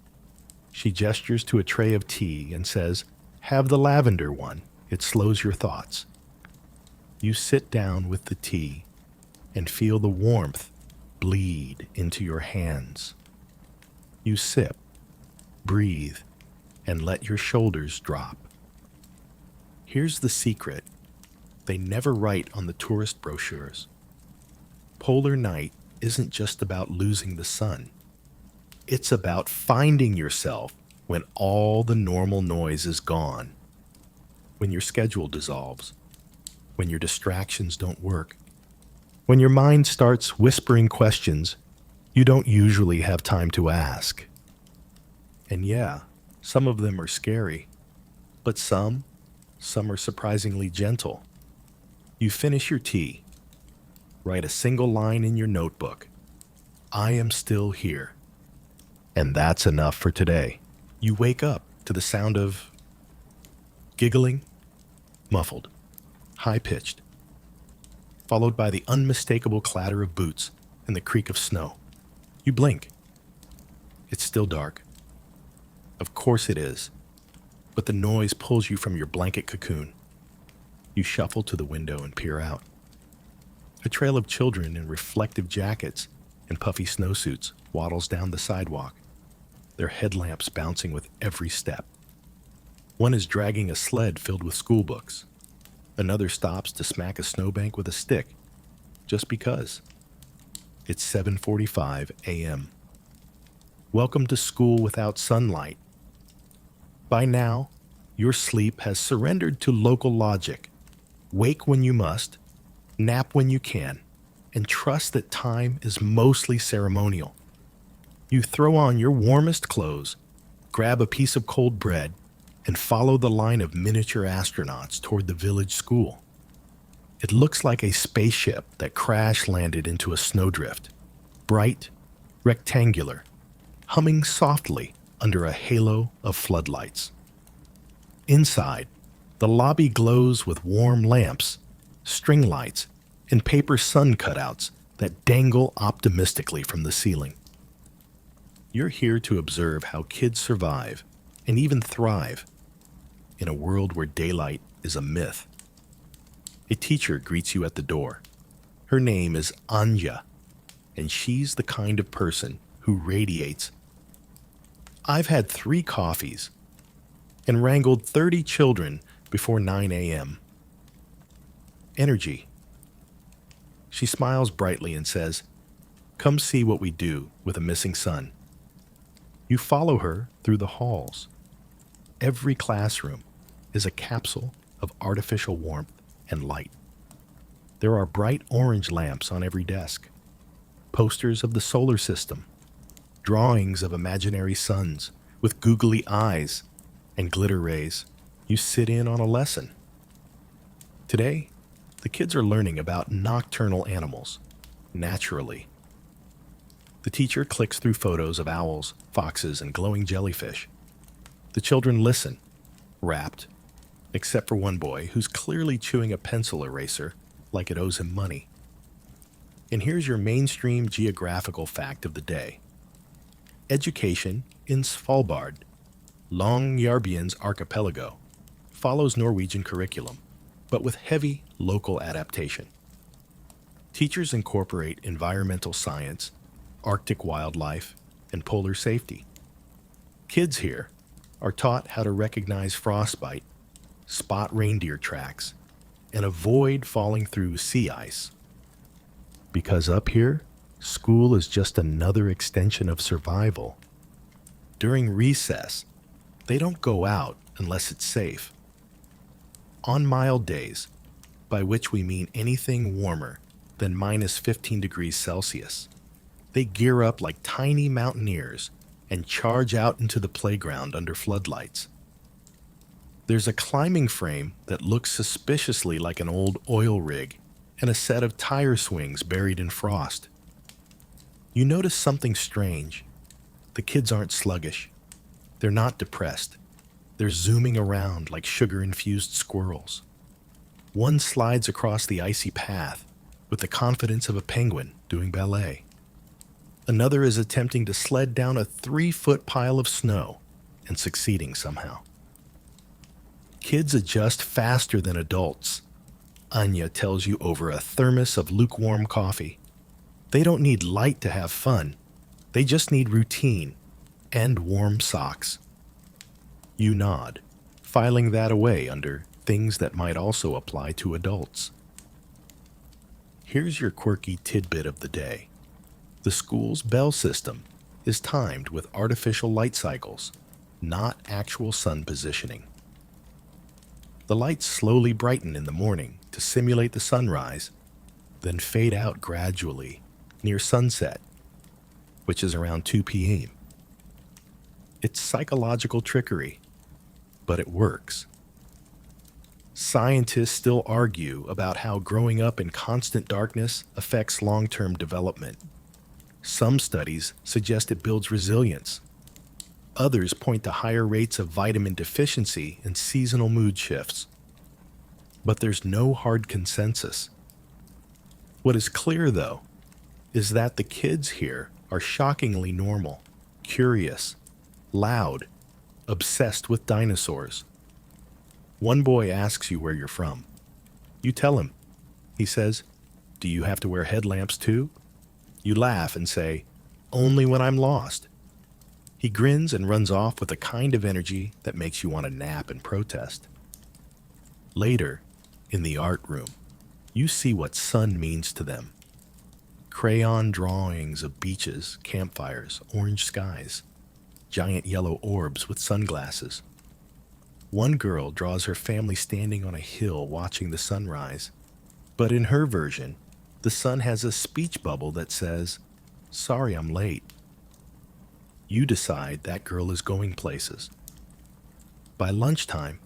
She gestures to a tray of tea and says, "Have the lavender one. It slows your thoughts." You sit down with the tea and feel the warmth bleed into your hands. You sip, breathe, and let your shoulders drop. Here's the secret. They never write on the tourist brochures. Polar night isn't just about losing the sun. It's about finding yourself when all the normal noise is gone, when your schedule dissolves, when your distractions don't work, when your mind starts whispering questions you don't usually have time to ask. And yeah, some of them are scary, but some are surprisingly gentle. You finish your tea, write a single line in your notebook. I am still here. And that's enough for today. You wake up to the sound of giggling, muffled, high-pitched, followed by the unmistakable clatter of boots and the creak of snow. You blink. It's still dark. Of course it is, but the noise pulls you from your blanket cocoon. You shuffle to the window and peer out. A trail of children in reflective jackets and puffy snowsuits waddles down the sidewalk, their headlamps bouncing with every step. One is dragging a sled filled with school books. Another stops to smack a snowbank with a stick, just because. It's 7:45 a.m. Welcome to school without sunlight. By now, your sleep has surrendered to local logic. Wake when you must, nap when you can, and trust that time is mostly ceremonial. You throw on your warmest clothes, grab a piece of cold bread, and follow the line of miniature astronauts toward the village school. It looks like a spaceship that crash-landed into a snowdrift, bright, rectangular, humming softly under a halo of floodlights. Inside, the lobby glows with warm lamps, string lights, and paper sun cutouts that dangle optimistically from the ceiling. You're here to observe how kids survive and even thrive in a world where daylight is a myth. A teacher greets you at the door. Her name is Anja, and she's the kind of person who radiates. I've had 3 coffees and wrangled 30 children before 9 a.m. Energy. She smiles brightly and says, "Come see what we do with a missing son." You follow her through the halls. Every classroom is a capsule of artificial warmth and light. There are bright orange lamps on every desk, posters of the solar system, drawings of imaginary suns with googly eyes and glitter rays. You sit in on a lesson. Today, the kids are learning about nocturnal animals, naturally. The teacher clicks through photos of owls, foxes, and glowing jellyfish. The children listen, rapt, except for one boy who's clearly chewing a pencil eraser like it owes him money. And here's your mainstream geographical fact of the day. Education in Svalbard, Longyearbyens Archipelago, follows Norwegian curriculum, but with heavy local adaptation. Teachers incorporate environmental science, Arctic wildlife, and polar safety. Kids here are taught how to recognize frostbite, spot reindeer tracks, and avoid falling through sea ice. Because up here, school is just another extension of survival. During recess, they don't go out unless it's safe. On mild days, by which we mean anything warmer than minus 15 degrees Celsius, they gear up like tiny mountaineers and charge out into the playground under floodlights. There's a climbing frame that looks suspiciously like an old oil rig and a set of tire swings buried in frost. You notice something strange. The kids aren't sluggish. They're not depressed. They're zooming around like sugar-infused squirrels. One slides across the icy path with the confidence of a penguin doing ballet. Another is attempting to sled down a 3-foot pile of snow and succeeding somehow. Kids adjust faster than adults. Anya tells you over a thermos of lukewarm coffee. They don't need light to have fun. They just need routine and warm socks. You nod, filing that away under things that might also apply to adults. Here's your quirky tidbit of the day. The school's bell system is timed with artificial light cycles, not actual sun positioning. The lights slowly brighten in the morning to simulate the sunrise, then fade out gradually near sunset, which is around 2 p.m. It's psychological trickery, but it works. Scientists still argue about how growing up in constant darkness affects long-term development. Some studies suggest it builds resilience. Others point to higher rates of vitamin deficiency and seasonal mood shifts. But there's no hard consensus. What is clear, though, is that the kids here are shockingly normal, curious, loud, obsessed with dinosaurs. One boy asks you where you're from. You tell him. He says, "Do you have to wear headlamps too?" You laugh and say, "Only when I'm lost." He grins and runs off with a kind of energy that makes you want to nap and protest. Later, in the art room, you see what sun means to them. Crayon drawings of beaches, campfires, orange skies, giant yellow orbs with sunglasses. One girl draws her family standing on a hill watching the sunrise, but in her version, the sun has a speech bubble that says, "Sorry I'm late." You decide that girl is going places. By lunchtime,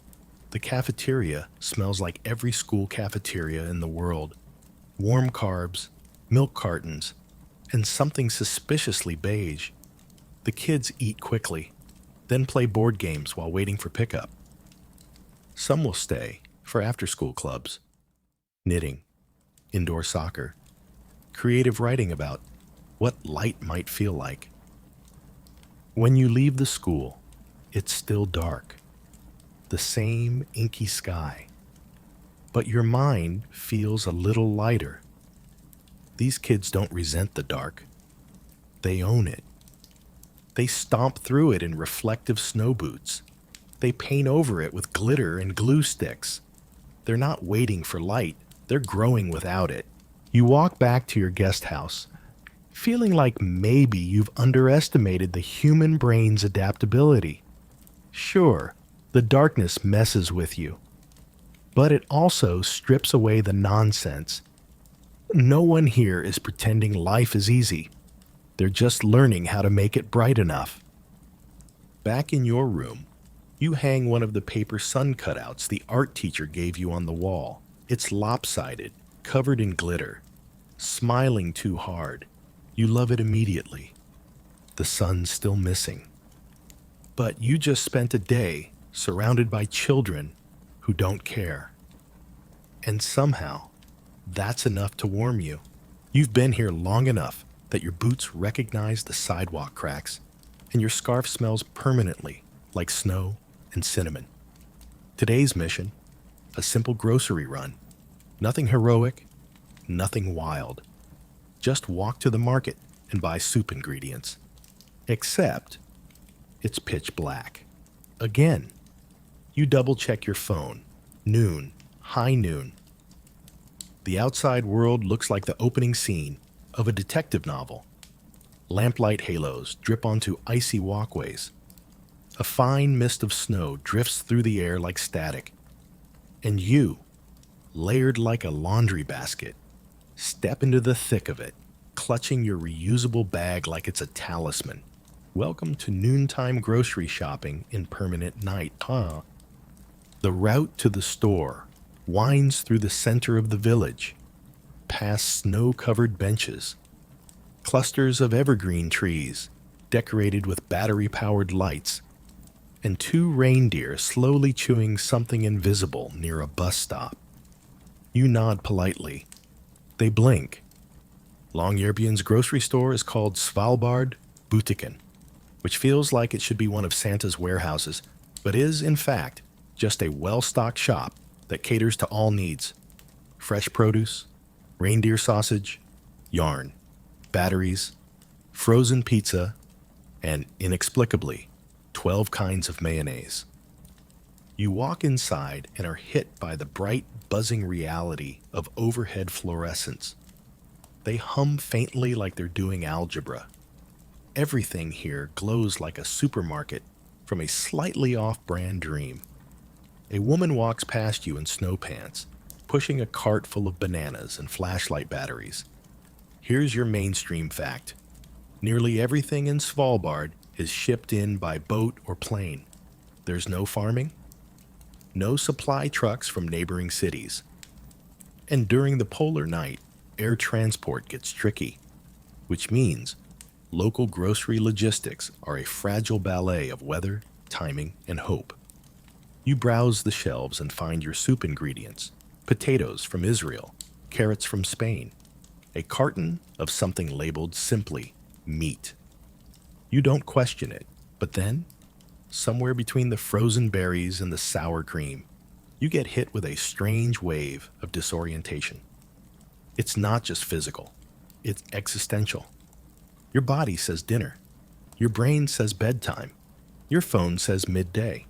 the cafeteria smells like every school cafeteria in the world. Warm carbs, milk cartons, and something suspiciously beige. The kids eat quickly, then play board games while waiting for pickup. Some will stay for after-school clubs, knitting, indoor soccer, creative writing about what light might feel like. When you leave the school, it's still dark, the same inky sky, but your mind feels a little lighter. These kids don't resent the dark. They own it. They stomp through it in reflective snow boots. They paint over it with glitter and glue sticks. They're not waiting for light. They're growing without it. You walk back to your guest house, feeling like maybe you've underestimated the human brain's adaptability. Sure, the darkness messes with you, but it also strips away the nonsense. No one here is pretending life is easy. They're just learning how to make it bright enough. Back in your room, you hang one of the paper sun cutouts the art teacher gave you on the wall. It's lopsided, covered in glitter, smiling too hard. You love it immediately. The sun's still missing. But you just spent a day surrounded by children who don't care. And somehow, that's enough to warm you. You've been here long enough that your boots recognize the sidewalk cracks, and your scarf smells permanently like snow and cinnamon. Today's mission, a simple grocery run. Nothing heroic, nothing wild. Just walk to the market and buy soup ingredients. Except, it's pitch black. Again, you double-check your phone. Noon, high noon. The outside world looks like the opening scene of a detective novel. Lamplight halos drip onto icy walkways. A fine mist of snow drifts through the air like static. And you, layered like a laundry basket, step into the thick of it, clutching your reusable bag like it's a talisman. Welcome to noontime grocery shopping in permanent night, huh? The route to the store winds through the center of the village. past snow-covered benches, clusters of evergreen trees decorated with battery-powered lights, and two reindeer slowly chewing something invisible near a bus stop. You nod politely. They blink. Longyearbyen's grocery store is called Svalbard Butikken, which feels like it should be one of Santa's warehouses, but is, in fact, just a well-stocked shop that caters to all needs. Fresh produce, reindeer sausage, yarn, batteries, frozen pizza, and, inexplicably, 12 kinds of mayonnaise. You walk inside and are hit by the bright, buzzing reality of overhead fluorescents. They hum faintly like they're doing algebra. Everything here glows like a supermarket from a slightly off-brand dream. A woman walks past you in snow pants, pushing a cart full of bananas and flashlight batteries. Here's your mainstream fact. Nearly everything in Svalbard is shipped in by boat or plane. There's no farming, no supply trucks from neighboring cities. And during the polar night, air transport gets tricky, which means local grocery logistics are a fragile ballet of weather, timing, and hope. You browse the shelves and find your soup ingredients: potatoes from Israel, carrots from Spain, a carton of something labeled simply meat. You don't question it, but then, somewhere between the frozen berries and the sour cream, you get hit with a strange wave of disorientation. It's not just physical, it's existential. Your body says dinner. Your brain says bedtime. Your phone says midday.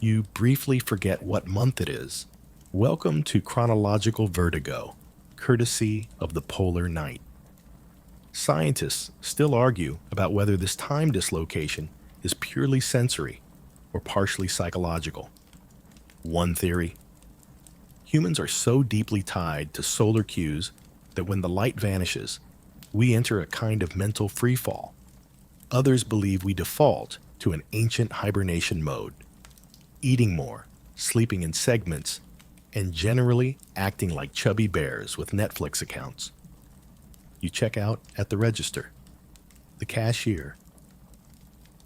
You briefly forget what month it is. Welcome to chronological vertigo, courtesy of the polar night. Scientists still argue about whether this time dislocation is purely sensory or partially psychological. One theory: humans are so deeply tied to solar cues that when the light vanishes, we enter a kind of mental freefall. Others believe we default to an ancient hibernation mode, eating more, sleeping in segments, and generally acting like chubby bears with Netflix accounts. You check out at the register. The cashier,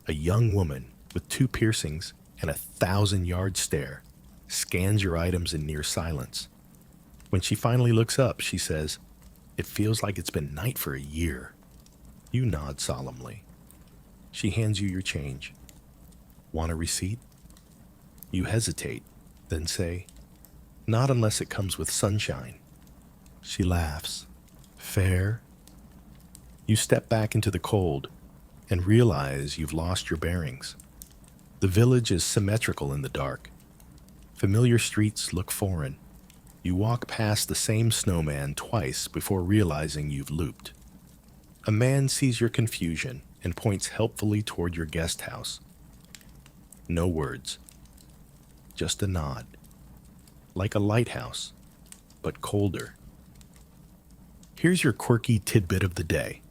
a young woman with 2 piercings and a 1,000-yard stare, scans your items in near silence. When she finally looks up, she says, "It feels like it's been night for a year." You nod solemnly. She hands you your change. "Want a receipt?" You hesitate, then say, "Not unless it comes with sunshine." She laughs. "Fair?" You step back into the cold and realize you've lost your bearings. The village is symmetrical in the dark. Familiar streets look foreign. You walk past the same snowman twice before realizing you've looped. A man sees your confusion and points helpfully toward your guest house. No words, just a nod, like a lighthouse, but colder. Here's your quirky tidbit of the day.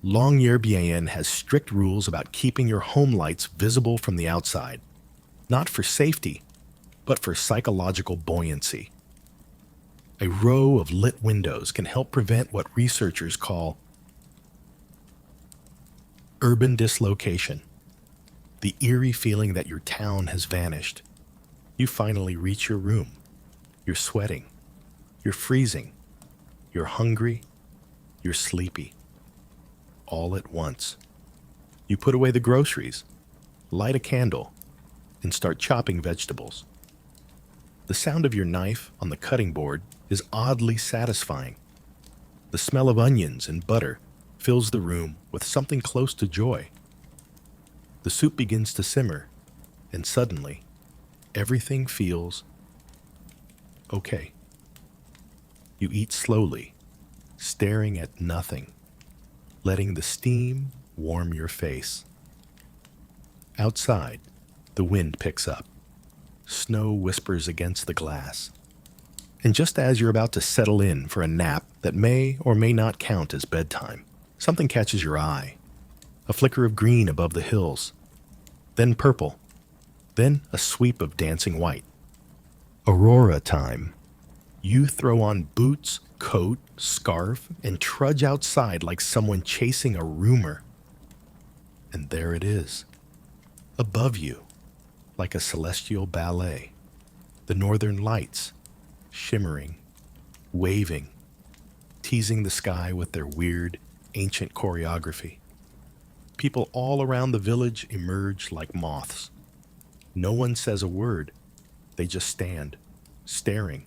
Longyearbyen has strict rules about keeping your home lights visible from the outside, not for safety, but for psychological buoyancy. A row of lit windows can help prevent what researchers call urban dislocation, the eerie feeling that your town has vanished. You finally reach your room. You're sweating. You're freezing. You're hungry. You're sleepy. All at once. You put away the groceries, light a candle, and start chopping vegetables. The sound of your knife on the cutting board is oddly satisfying. The smell of onions and butter fills the room with something close to joy. The soup begins to simmer, and suddenly, everything feels okay. You eat slowly, staring at nothing, letting the steam warm your face. Outside, the wind picks up. Snow whispers against the glass. And just as you're about to settle in for a nap that may or may not count as bedtime, something catches your eye. A flicker of green above the hills, then purple, then a sweep of dancing white. Aurora time. You throw on boots, coat, scarf, and trudge outside like someone chasing a rumor. And there it is, above you, like a celestial ballet. The northern lights, shimmering, waving, teasing the sky with their weird, ancient choreography. People all around the village emerge like moths. No one says a word. They just stand, staring.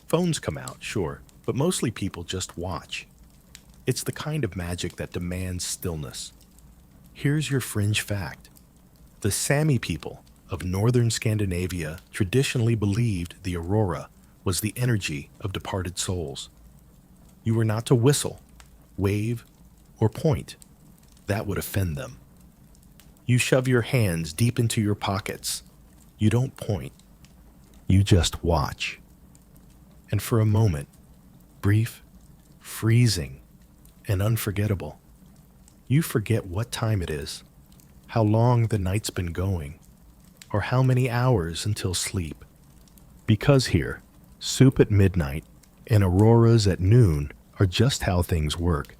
Phones come out, sure, but mostly people just watch. It's the kind of magic that demands stillness. Here's your fringe fact. The Sami people of northern Scandinavia traditionally believed the aurora was the energy of departed souls. You were not to whistle, wave, or point. That would offend them. You shove your hands deep into your pockets. You don't point. You just watch. And for a moment, brief, freezing, and unforgettable, you forget what time it is, how long the night's been going, or how many hours until sleep. Because here, soup at midnight and auroras at noon are just how things work.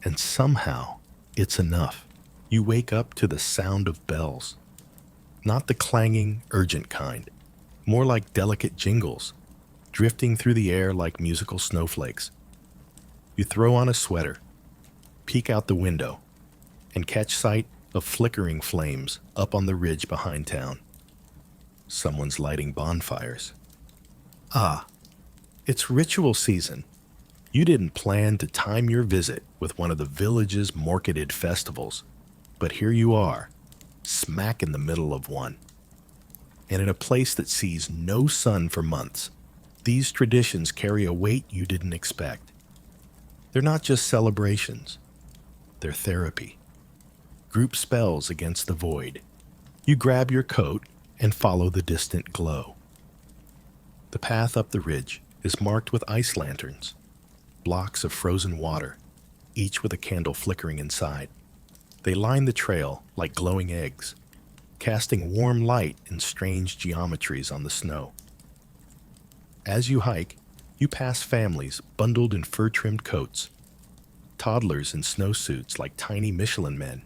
And somehow, it's enough. You wake up to the sound of bells. Not the clanging, urgent kind, more like delicate jingles, drifting through the air like musical snowflakes. You throw on a sweater, peek out the window, and catch sight of flickering flames up on the ridge behind town. Someone's lighting bonfires. Ah, it's ritual season. You didn't plan to time your visit with one of the village's marketed festivals, but here you are, smack in the middle of one. And in a place that sees no sun for months, these traditions carry a weight you didn't expect. They're not just celebrations, they're therapy. Group spells against the void. You grab your coat and follow the distant glow. The path up the ridge is marked with ice lanterns, blocks of frozen water, each with a candle flickering inside. They line the trail like glowing eggs, casting warm light in strange geometries on the snow. As you hike, you pass families bundled in fur-trimmed coats, toddlers in snowsuits like tiny Michelin men,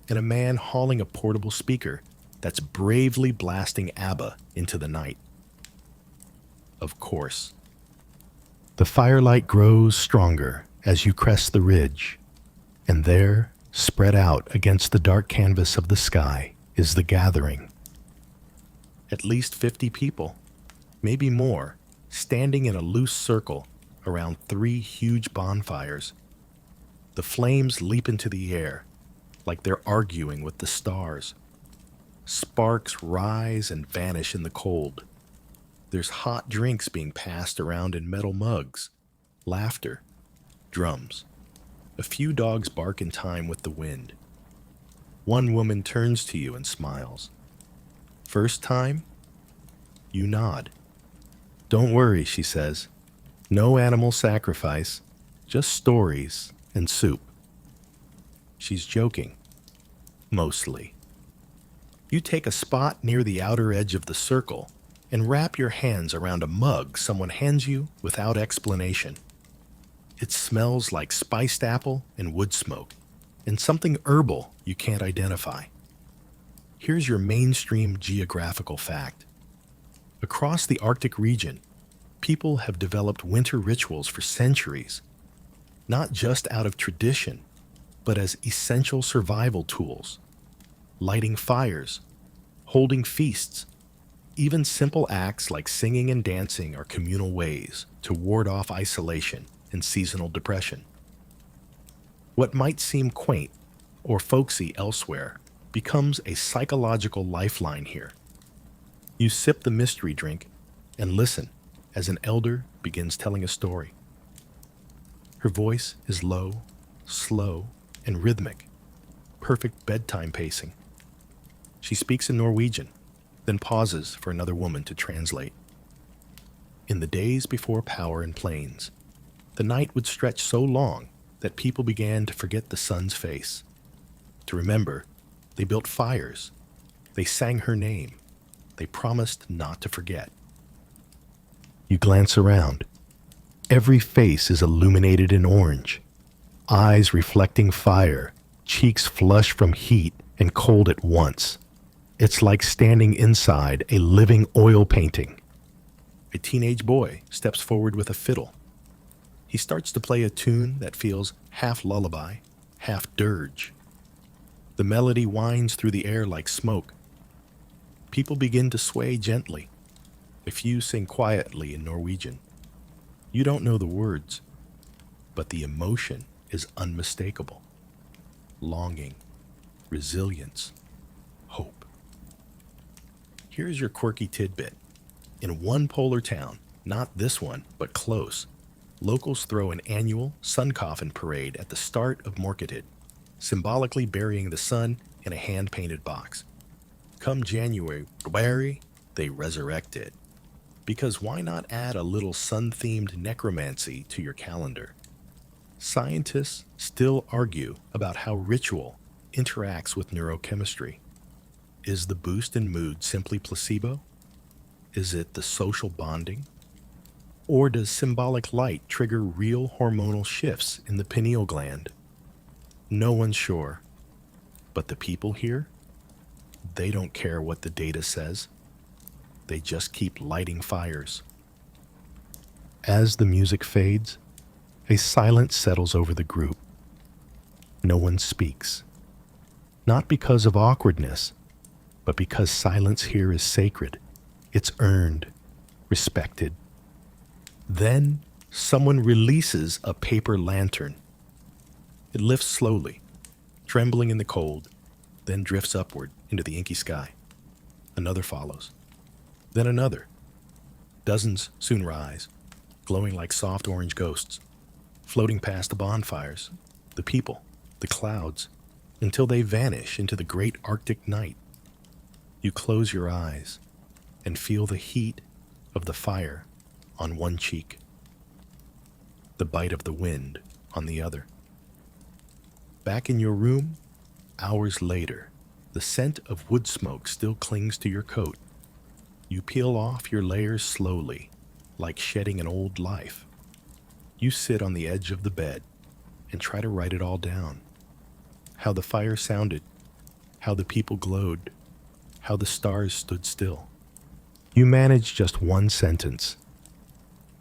and a man hauling a portable speaker that's bravely blasting ABBA into the night. Of course. The firelight grows stronger as you crest the ridge, and there, spread out against the dark canvas of the sky, is the gathering. At least 50 people, maybe more, standing in a loose circle around 3 huge bonfires. The flames leap into the air, like they're arguing with the stars. Sparks rise and vanish in the cold. There's hot drinks being passed around in metal mugs, laughter, drums. A few dogs bark in time with the wind. One woman turns to you and smiles. First time? You nod. Don't worry, she says. No animal sacrifice, just stories and soup. She's joking. Mostly. You take a spot near the outer edge of the circle and wrap your hands around a mug someone hands you without explanation. It smells like spiced apple and wood smoke, and something herbal you can't identify. Here's your mainstream geographical fact. Across the Arctic region, people have developed winter rituals for centuries, not just out of tradition, but as essential survival tools. Lighting fires, holding feasts, even simple acts like singing and dancing are communal ways to ward off isolation and seasonal depression. What might seem quaint or folksy elsewhere becomes a psychological lifeline here. You sip the mystery drink and listen as an elder begins telling a story. Her voice is low, slow, and rhythmic, perfect bedtime pacing. She speaks in Norwegian, then pauses for another woman to translate. In the days before power and planes, the night would stretch so long that people began to forget the sun's face. To remember, they built fires. They sang her name. They promised not to forget. You glance around. Every face is illuminated in orange, eyes reflecting fire, cheeks flush from heat and cold at once. It's like standing inside a living oil painting. A teenage boy steps forward with a fiddle. He starts to play a tune that feels half lullaby, half dirge. The melody winds through the air like smoke. People begin to sway gently. A few sing quietly in Norwegian. You don't know the words, but the emotion is unmistakable. Longing, resilience, hope. Here's your quirky tidbit. In one polar town, not this one, but close, locals throw an annual sun coffin parade at the start of Morketid, symbolically burying the sun in a hand-painted box. Come January, they resurrect it. Because why not add a little sun-themed necromancy to your calendar? Scientists still argue about how ritual interacts with neurochemistry. Is the boost in mood simply placebo? Is it the social bonding? Or does symbolic light trigger real hormonal shifts in the pineal gland? No one's sure. But the people here, they don't care what the data says. They just keep lighting fires. As the music fades, a silence settles over the group. No one speaks. Not because of awkwardness, but because silence here is sacred. It's earned, respected. Then someone releases a paper lantern. It lifts slowly, trembling in the cold, then drifts upward into the inky sky. Another follows. Then another. Dozens soon rise, glowing like soft orange ghosts, floating past the bonfires, the people, the clouds, until they vanish into the great Arctic night. You close your eyes and feel the heat of the fire on one cheek, the bite of the wind on the other. Back in your room, hours later, the scent of wood smoke still clings to your coat. You peel off your layers slowly, like shedding an old life. You sit on the edge of the bed and try to write it all down. How the fire sounded, how the people glowed, how the stars stood still. You manage just one sentence.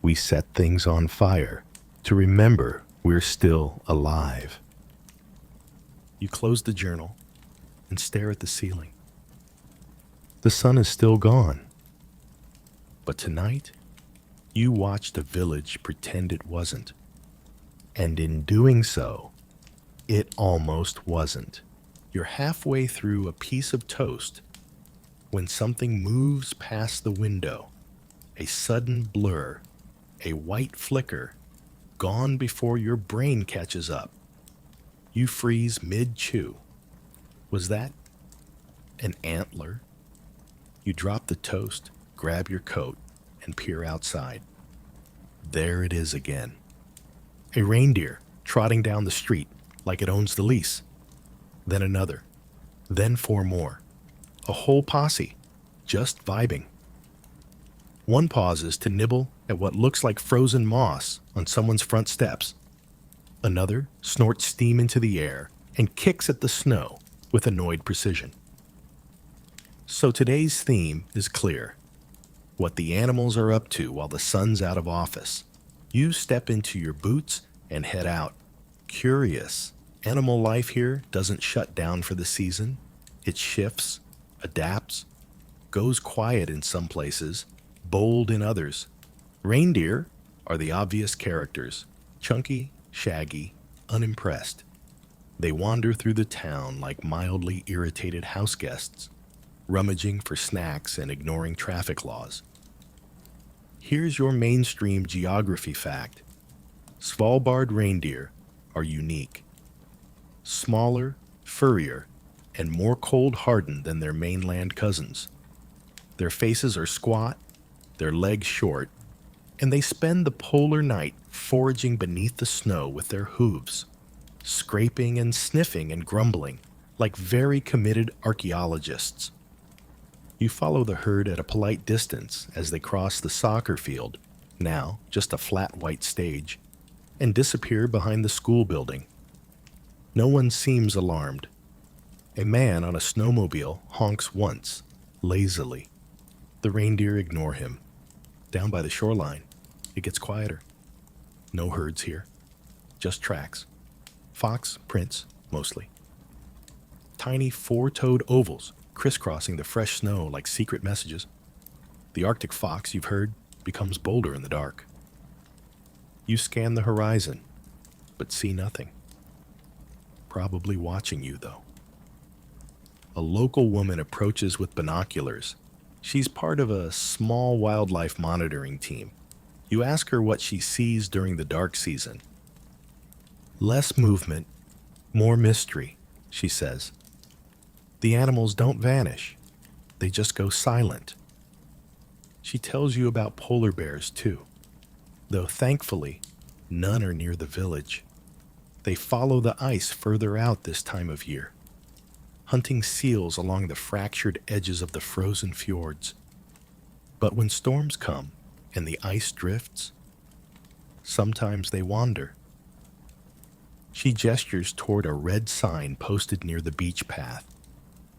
We set things on fire to remember we're still alive. You close the journal and stare at the ceiling. The sun is still gone. But tonight, you watched a village pretend it wasn't. And in doing so, it almost wasn't. You're halfway through a piece of toast when something moves past the window. A sudden blur, a white flicker, gone before your brain catches up. You freeze mid-chew. Was that an antler? You drop the toast, grab your coat, and peer outside. There it is again. A reindeer trotting down the street like it owns the lease. Then another. Then four more. A whole posse, just vibing. One pauses to nibble at what looks like frozen moss on someone's front steps. Another snorts steam into the air and kicks at the snow with annoyed precision. So today's theme is clear. What the animals are up to while the sun's out of office. You step into your boots and head out. Curious. Animal life here doesn't shut down for the season. It shifts, adapts, goes quiet in some places, bold in others. Reindeer are the obvious characters, chunky, shaggy, unimpressed. They wander through the town like mildly irritated houseguests, rummaging for snacks and ignoring traffic laws. Here's your mainstream geography fact. Svalbard reindeer are unique. Smaller, furrier, and more cold-hardened than their mainland cousins. Their faces are squat, their legs short, and they spend the polar night foraging beneath the snow with their hooves, scraping and sniffing and grumbling like very committed archaeologists. You follow the herd at a polite distance as they cross the soccer field now just a flat white stage, and disappear behind the school building. No one seems alarmed. A man on a snowmobile honks once, lazily. The reindeer ignore him. Down by the shoreline, it gets quieter. No herds here, just tracks. Fox prints, mostly. Tiny four-toed ovals crisscrossing the fresh snow like secret messages. The Arctic fox you've heard becomes bolder in the dark. You scan the horizon, but see nothing. Probably watching you, though. A local woman approaches with binoculars. She's part of a small wildlife monitoring team. You ask her what she sees during the dark season. Less movement, more mystery, she says. The animals don't vanish. They just go silent. She tells you about polar bears, too, though thankfully, none are near the village. They follow the ice further out this time of year, hunting seals along the fractured edges of the frozen fjords. But when storms come and the ice drifts, sometimes they wander. She gestures toward a red sign posted near the beach path.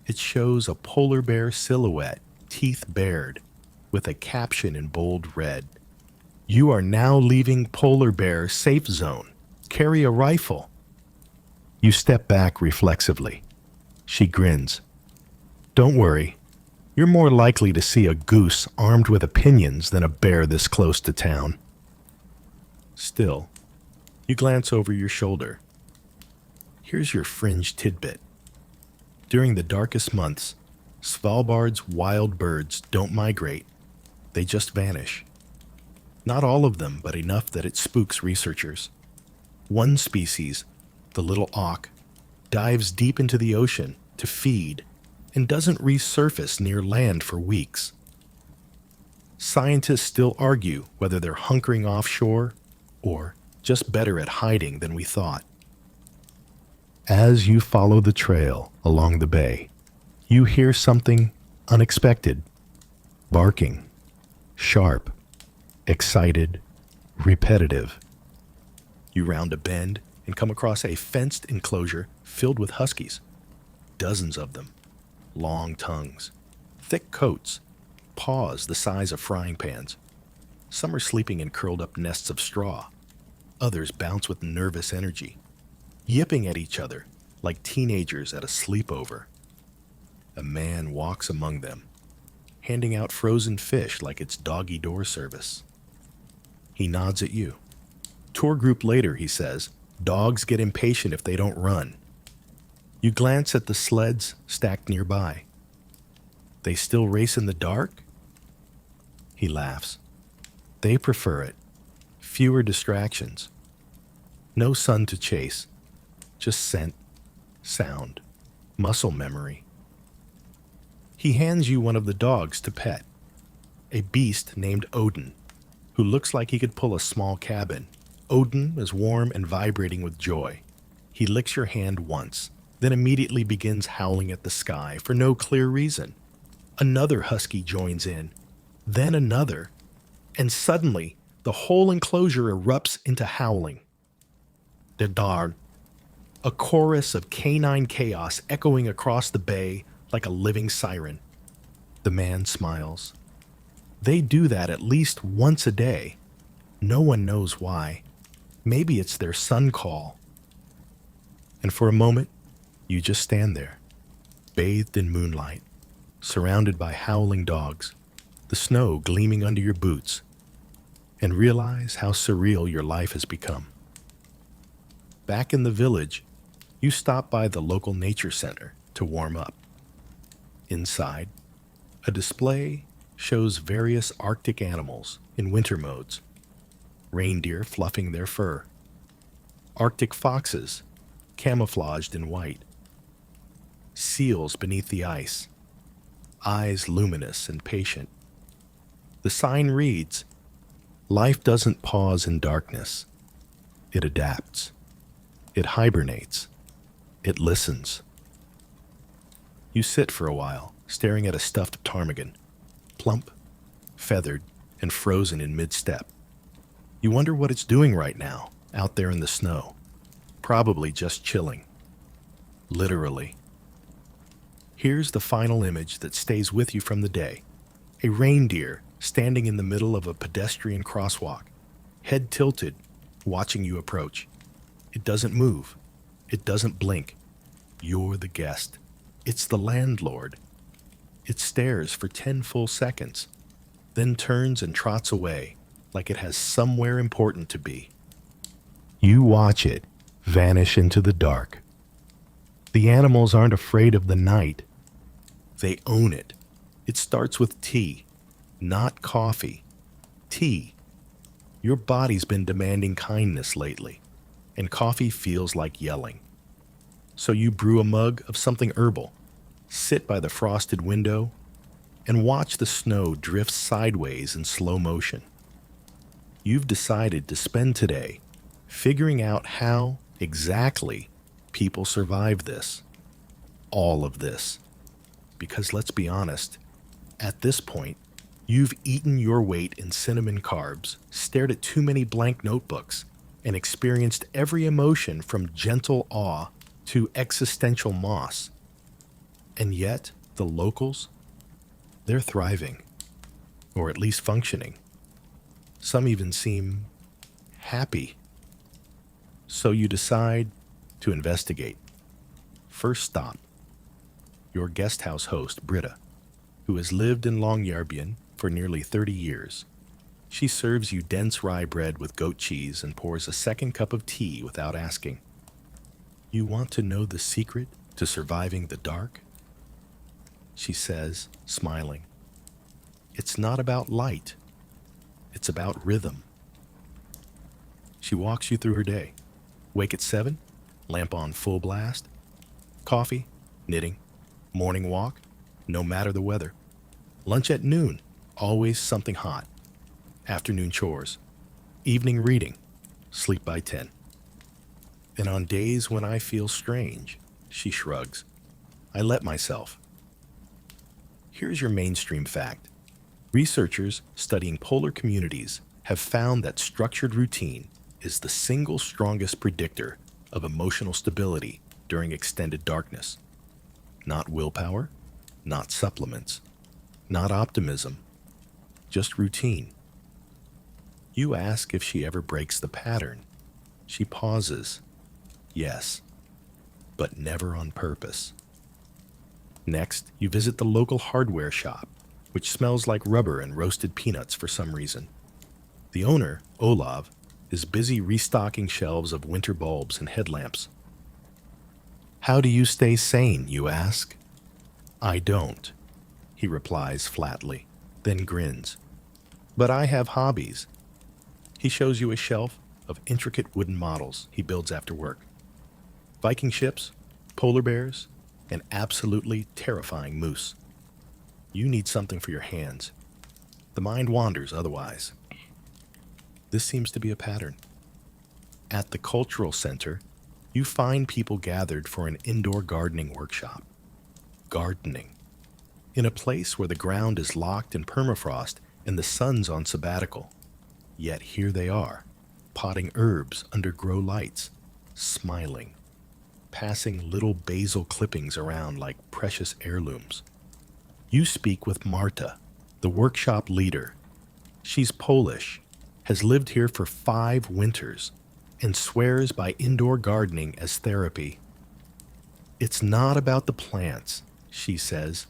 It shows a polar bear silhouette, teeth bared, with a caption in bold red. "You are now leaving polar bear safe zone. Carry a rifle." You step back reflexively. She grins. "Don't worry. You're more likely to see a goose armed with opinions than a bear this close to town." Still, you glance over your shoulder. Here's your fringe tidbit. During the darkest months, Svalbard's wild birds don't migrate. They just vanish. Not all of them, but enough that it spooks researchers. One species, the little auk, dives deep into the ocean to feed and doesn't resurface near land for weeks. Scientists still argue whether they're hunkering offshore or just better at hiding than we thought. As you follow the trail along the bay, you hear something unexpected. Barking. Sharp. Excited. Repetitive. You round a bend and come across a fenced enclosure filled with huskies. Dozens of them. Long tongues. Thick coats. Paws the size of frying pans. Some are sleeping in curled-up nests of straw. Others bounce with nervous energy, yipping at each other like teenagers at a sleepover. A man walks among them, handing out frozen fish like it's doggy door service. He nods at you. "Tour group later," he says. "Dogs get impatient if they don't run." You glance at the sleds stacked nearby. "They still race in the dark?" He laughs. "They prefer it. Fewer distractions. No sun to chase. Just scent, sound, muscle memory." He hands you one of the dogs to pet. A beast named Odin, who looks like he could pull a small cabin. Odin is warm and vibrating with joy. He licks your hand once, then immediately begins howling at the sky for no clear reason. Another husky joins in, then another, and suddenly the whole enclosure erupts into howling. The Darn, a chorus of canine chaos echoing across the bay like a living siren. The man smiles. They do that at least once a day. No one knows why. Maybe it's their sun call. And for a moment, you just stand there, bathed in moonlight, surrounded by howling dogs, the snow gleaming under your boots, and realize how surreal your life has become. Back in the village, you stop by the local nature center to warm up. Inside, a display shows various Arctic animals in winter modes. Reindeer fluffing their fur. Arctic foxes, camouflaged in white. Seals beneath the ice, eyes luminous and patient. The sign reads, "Life doesn't pause in darkness. It adapts. It hibernates. It listens." You sit for a while, staring at a stuffed ptarmigan, plump, feathered, and frozen in mid-step. You wonder what it's doing right now, out there in the snow. Probably just chilling. Literally. Here's the final image that stays with you from the day. A reindeer standing in the middle of a pedestrian crosswalk, head tilted, watching you approach. It doesn't move. It doesn't blink. You're the guest. It's the landlord. It stares for 10 full seconds, then turns and trots away like it has somewhere important to be. You watch it vanish into the dark. The animals aren't afraid of the night. They own it. It starts with tea, not coffee. Tea. Your body's been demanding kindness lately, and coffee feels like yelling. So you brew a mug of something herbal, sit by the frosted window, and watch the snow drift sideways in slow motion. You've decided to spend today figuring out how exactly people survive this. All of this. Because let's be honest, at this point, you've eaten your weight in cinnamon carbs, stared at too many blank notebooks, and experienced every emotion from gentle awe to existential moss. And yet, the locals, they're thriving, or at least functioning. Some even seem happy. So you decide to investigate. First stop, your guest house host, Britta, who has lived in Longyearbyen for nearly 30 years. She serves you dense rye bread with goat cheese and pours a second cup of tea without asking. You want to know the secret to surviving the dark? She says, smiling. It's not about light. It's about rhythm. She walks you through her day. Wake at 7, lamp on full blast. Coffee, knitting, morning walk, no matter the weather. Lunch at noon, always something hot. Afternoon chores. Evening reading, sleep by 10. And on days when I feel strange, she shrugs, I let myself. Here's your mainstream fact. Researchers studying polar communities have found that structured routine is the single strongest predictor of emotional stability during extended darkness. Not willpower, not supplements, not optimism, just routine. You ask if she ever breaks the pattern. She pauses. Yes, but never on purpose. Next, you visit the local hardware shop, which smells like rubber and roasted peanuts for some reason. The owner, Olav, is busy restocking shelves of winter bulbs and headlamps. How do you stay sane, you ask? I don't, he replies flatly, then grins. But I have hobbies. He shows you a shelf of intricate wooden models he builds after work. Viking ships, polar bears, and absolutely terrifying moose. You need something for your hands. The mind wanders otherwise. This seems to be a pattern. At the cultural center, you find people gathered for an indoor gardening workshop. Gardening. In a place where the ground is locked in permafrost and the sun's on sabbatical. Yet here they are, potting herbs under grow lights, smiling, passing little basil clippings around like precious heirlooms. You speak with Marta, the workshop leader. She's Polish, has lived here for 5 winters, and swears by indoor gardening as therapy. It's not about the plants, she says,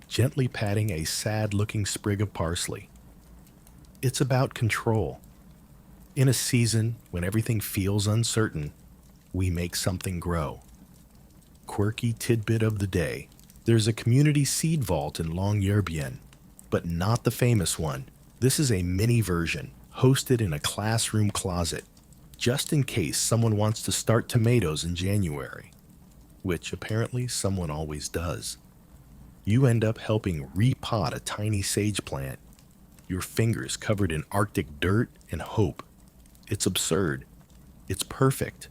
gently patting a sad-looking sprig of parsley. It's about control. In a season when everything feels uncertain, we make something grow. Quirky tidbit of the day. There's a community seed vault in Longyearbyen, but not the famous one. This is a mini version, hosted in a classroom closet, just in case someone wants to start tomatoes in January, which apparently someone always does. You end up helping repot a tiny sage plant, your fingers covered in Arctic dirt and hope. It's absurd. It's perfect.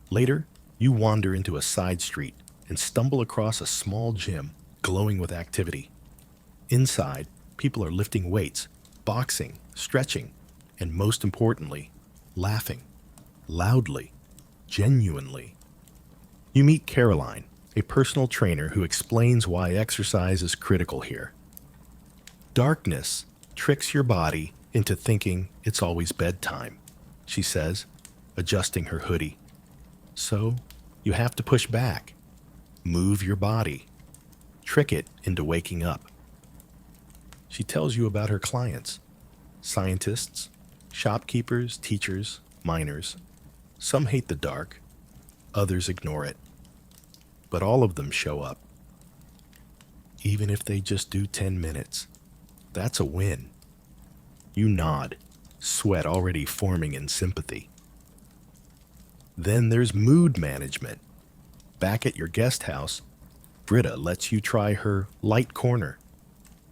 Later, you wander into a side street and stumble across a small gym glowing with activity. Inside, people are lifting weights, boxing, stretching, and most importantly, laughing, loudly, genuinely. You meet Caroline, a personal trainer who explains why exercise is critical here. Darkness tricks your body into thinking it's always bedtime, she says, adjusting her hoodie. So, you have to push back, move your body, trick it into waking up. She tells you about her clients, scientists, shopkeepers, teachers, miners. Some hate the dark, others ignore it. But all of them show up. Even if they just do 10 minutes, that's a win. You nod, sweat already forming in sympathy. Then there's mood management. Back at your guest house, Britta lets you try her light corner,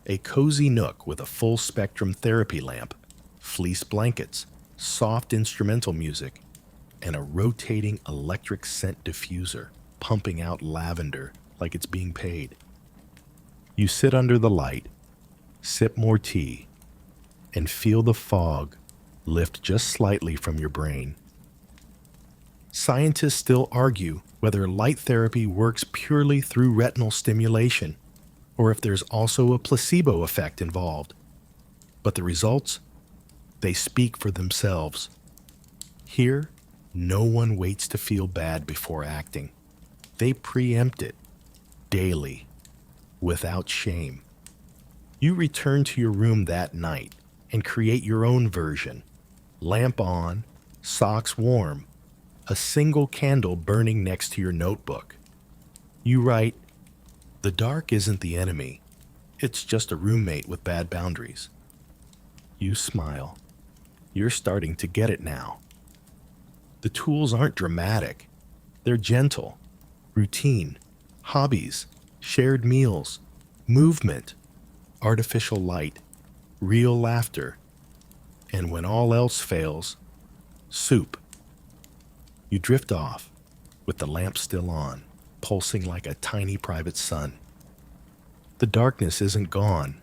a cozy nook with a full spectrum therapy lamp, fleece blankets, soft instrumental music, and a rotating electric scent diffuser pumping out lavender like it's being paid. You sit under the light, sip more tea, and feel the fog lift just slightly from your brain. Scientists still argue whether light therapy works purely through retinal stimulation or if there's also a placebo effect involved. But the results, they speak for themselves. Here, no one waits to feel bad before acting. They preempt it, daily, without shame. You return to your room that night and create your own version. Lamp on, socks warm, a single candle burning next to your notebook. You write, "The dark isn't the enemy. It's just a roommate with bad boundaries." You smile. You're starting to get it now. The tools aren't dramatic. They're gentle. Routine, hobbies, shared meals, movement, artificial light, real laughter, and when all else fails, soup. You drift off, with the lamp still on, pulsing like a tiny private sun. The darkness isn't gone,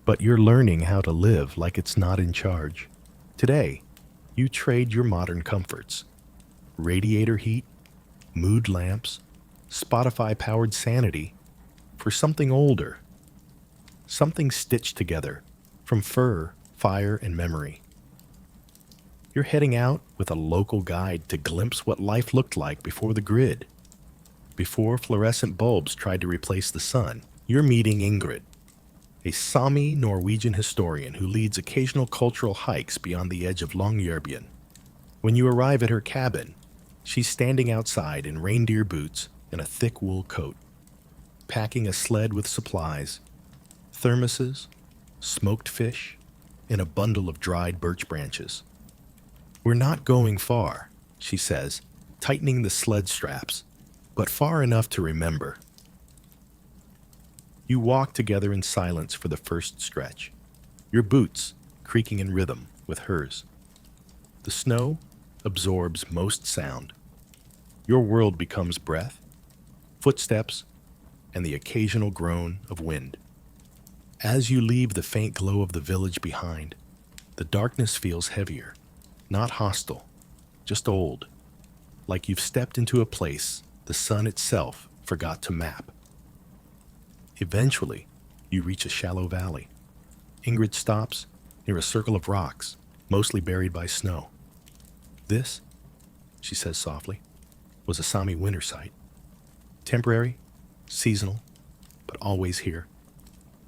but you're learning how to live like it's not in charge. Today, you trade your modern comforts, radiator heat, mood lamps, Spotify-powered sanity, for something older, something stitched together from fur, fire, and memory. You're heading out with a local guide to glimpse what life looked like before the grid. Before fluorescent bulbs tried to replace the sun, you're meeting Ingrid, a Sami Norwegian historian who leads occasional cultural hikes beyond the edge of Longyearbyen. When you arrive at her cabin, she's standing outside in reindeer boots and a thick wool coat, packing a sled with supplies, thermoses, smoked fish, and a bundle of dried birch branches. "We're not going far," she says, tightening the sled straps, "but far enough to remember." You walk together in silence for the first stretch, your boots creaking in rhythm with hers. The snow absorbs most sound. Your world becomes breath, footsteps, and the occasional groan of wind. As you leave the faint glow of the village behind, the darkness feels heavier, not hostile, just old, like you've stepped into a place the sun itself forgot to map. Eventually, you reach a shallow valley. Ingrid stops near a circle of rocks, mostly buried by snow. "This," she says softly, "was a Sami winter site. Temporary, seasonal, but always here.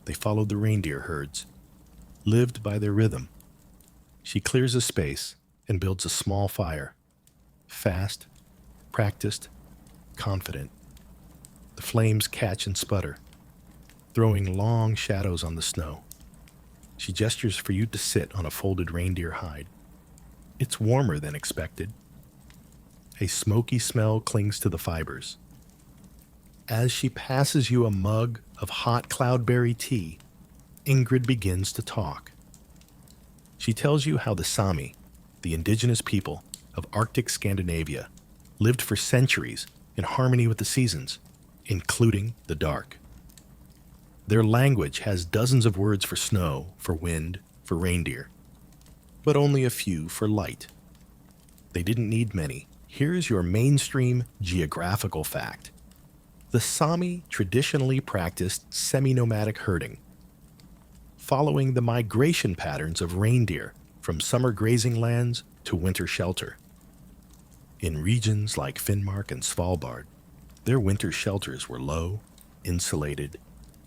They followed the reindeer herds, lived by their rhythm." She clears a space and builds a small fire. Fast, practiced, confident. The flames catch and sputter, throwing long shadows on the snow. She gestures for you to sit on a folded reindeer hide. It's warmer than expected. A smoky smell clings to the fibers. As she passes you a mug of hot cloudberry tea, Ingrid begins to talk. She tells you how the Sami, the indigenous people of Arctic Scandinavia, lived for centuries in harmony with the seasons, including the dark. Their language has dozens of words for snow, for wind, for reindeer. but only a few for light. They didn't need many. Here's your mainstream geographical fact. The Sami traditionally practiced semi-nomadic herding, following the migration patterns of reindeer from summer grazing lands to winter shelter. In regions like Finnmark and Svalbard, their winter shelters were low, insulated,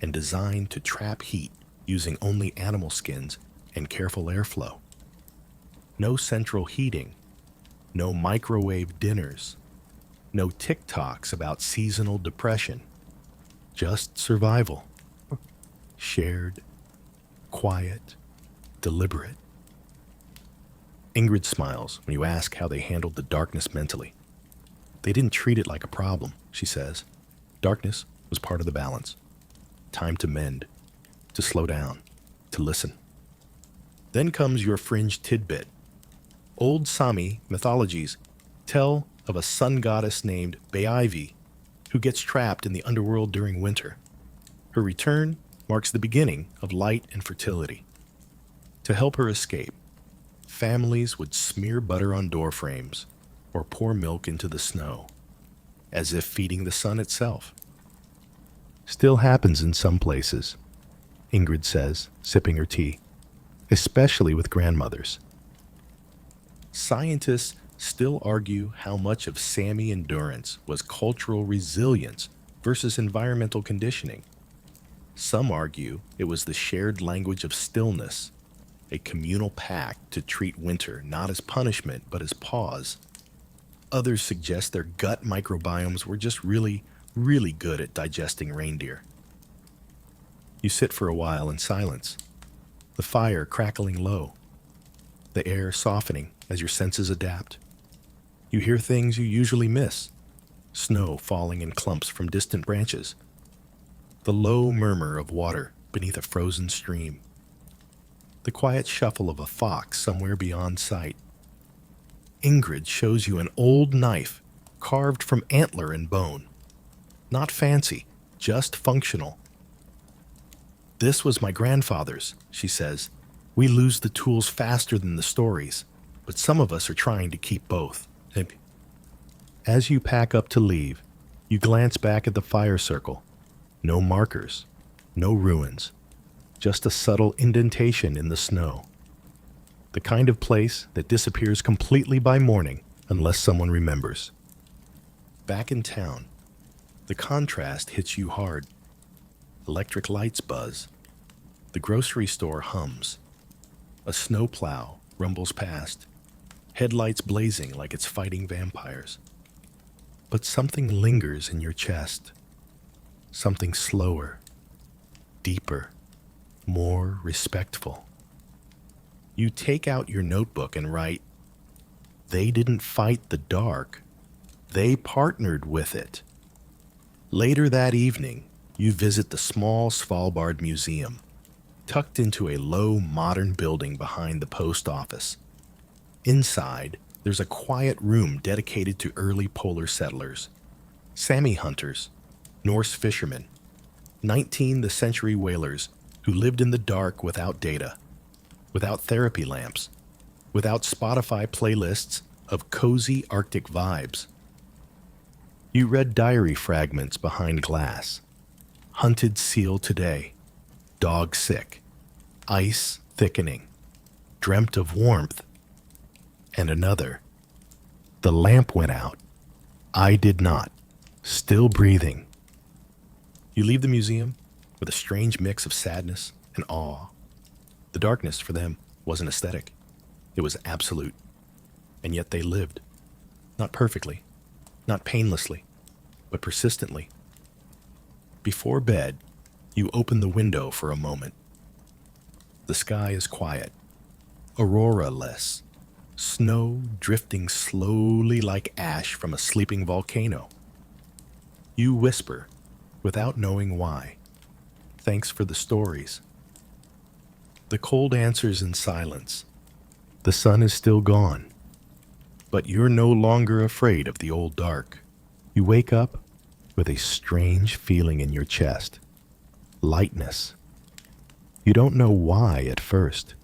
and designed to trap heat using only animal skins and careful airflow. No central heating, no microwave dinners, no TikToks about seasonal depression, just survival. Shared, quiet, deliberate. Ingrid smiles when you ask how they handled the darkness mentally. They didn't treat it like a problem, she says. Darkness was part of the balance. Time to mend, to slow down, to listen. Then comes your fringe tidbit. Old Sami mythologies tell of a sun goddess named Beaivi who gets trapped in the underworld during winter. Her return marks the beginning of light and fertility. To help her escape, families would smear butter on door frames or pour milk into the snow, as if feeding the sun itself. Still happens in some places, Ingrid says, sipping her tea, especially with grandmothers. Scientists still argue how much of Sami endurance was cultural resilience versus environmental conditioning. Some argue it was the shared language of stillness, a communal pact to treat winter not as punishment but as pause. Others suggest their gut microbiomes were just really good at digesting reindeer. You sit for a while in silence, the fire crackling low, the air softening as your senses adapt. You hear things you usually miss, snow falling in clumps from distant branches, the low murmur of water beneath a frozen stream, the quiet shuffle of a fox somewhere beyond sight. Ingrid shows you an old knife carved from antler and bone. Not fancy, just functional. This was my grandfather's, she says. We lose the tools faster than the stories, but some of us are trying to keep both. As you pack up to leave, you glance back at the fire circle. No markers, no ruins, just a subtle indentation in the snow. The kind of place that disappears completely by morning unless someone remembers. Back in town, the contrast hits you hard. Electric lights buzz. The grocery store hums. A snowplow rumbles past, headlights blazing like it's fighting vampires. But something lingers in your chest. Something slower, deeper, more respectful. You take out your notebook and write, "They didn't fight the dark. They partnered with it." Later that evening, you visit the small Svalbard Museum, tucked into a low modern building behind the post office. Inside, there's a quiet room dedicated to early polar settlers, Sami hunters, Norse fishermen, 19th century whalers who lived in the dark without data, without therapy lamps, without Spotify playlists of cozy Arctic vibes. You read diary fragments behind glass. Hunted seal today, dog sick, ice thickening, dreamt of warmth. And another, the lamp went out. I did not, still breathing. You leave the museum with a strange mix of sadness and awe. The darkness for them wasn't aesthetic. It was absolute. And yet they lived. Not perfectly, not painlessly, but persistently. Before bed, you open the window for a moment. The sky is quiet, aurora-less, snow drifting slowly like ash from a sleeping volcano. You whisper, without knowing why, "Thanks for the stories." The cold answers in silence. The sun is still gone, but you're no longer afraid of the old dark. You wake up with a strange feeling in your chest. Lightness. You don't know why at first.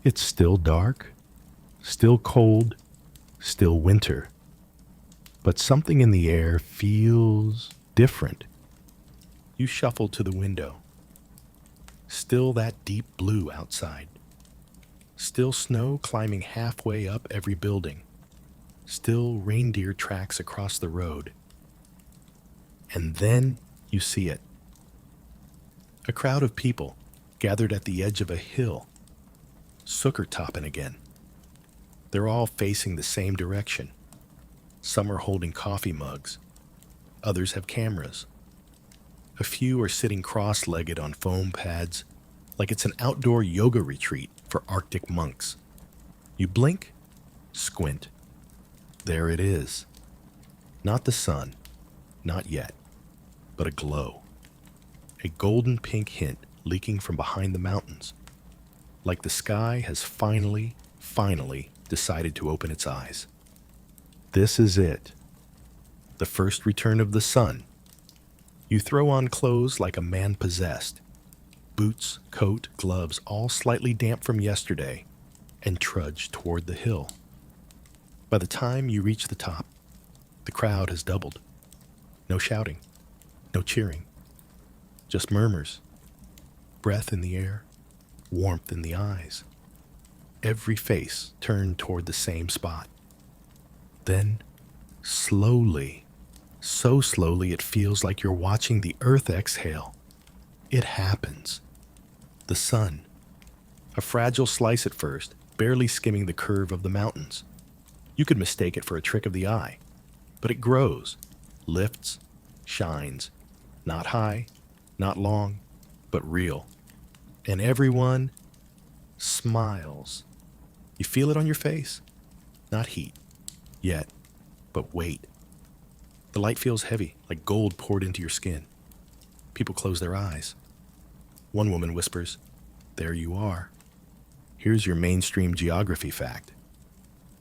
It's still dark, still cold, still winter, but something in the air feels different. You shuffle to the window. Still that deep blue outside. Still snow climbing halfway up every building. Still reindeer tracks across the road. And then you see it. A crowd of people gathered at the edge of a hill, sucker topping again. They're all facing the same direction. Some are holding coffee mugs. Others have cameras. A few are sitting cross-legged on foam pads, like it's an outdoor yoga retreat for Arctic monks. You blink, squint. There it is. Not the sun, not yet, but a glow. A golden pink hint leaking from behind the mountains, like the sky has finally decided to open its eyes. This is it. The first return of the sun. You throw on clothes like a man possessed. Boots, coat, gloves, all slightly damp from yesterday, and trudge toward the hill. By the time you reach the top, the crowd has doubled. No shouting, no cheering, just murmurs, breath in the air, warmth in the eyes. Every face turned toward the same spot. Then, slowly, so slowly it feels like you're watching the earth exhale. It happens. The sun. A fragile slice at first, barely skimming the curve of the mountains. You could mistake it for a trick of the eye, but it grows, lifts, shines. Not high, not long, but real. And everyone smiles. You feel it on your face. Not heat, yet, but weight. The light feels heavy, like gold poured into your skin. People close their eyes. One woman whispers, "There you are." Here's your mainstream geography fact.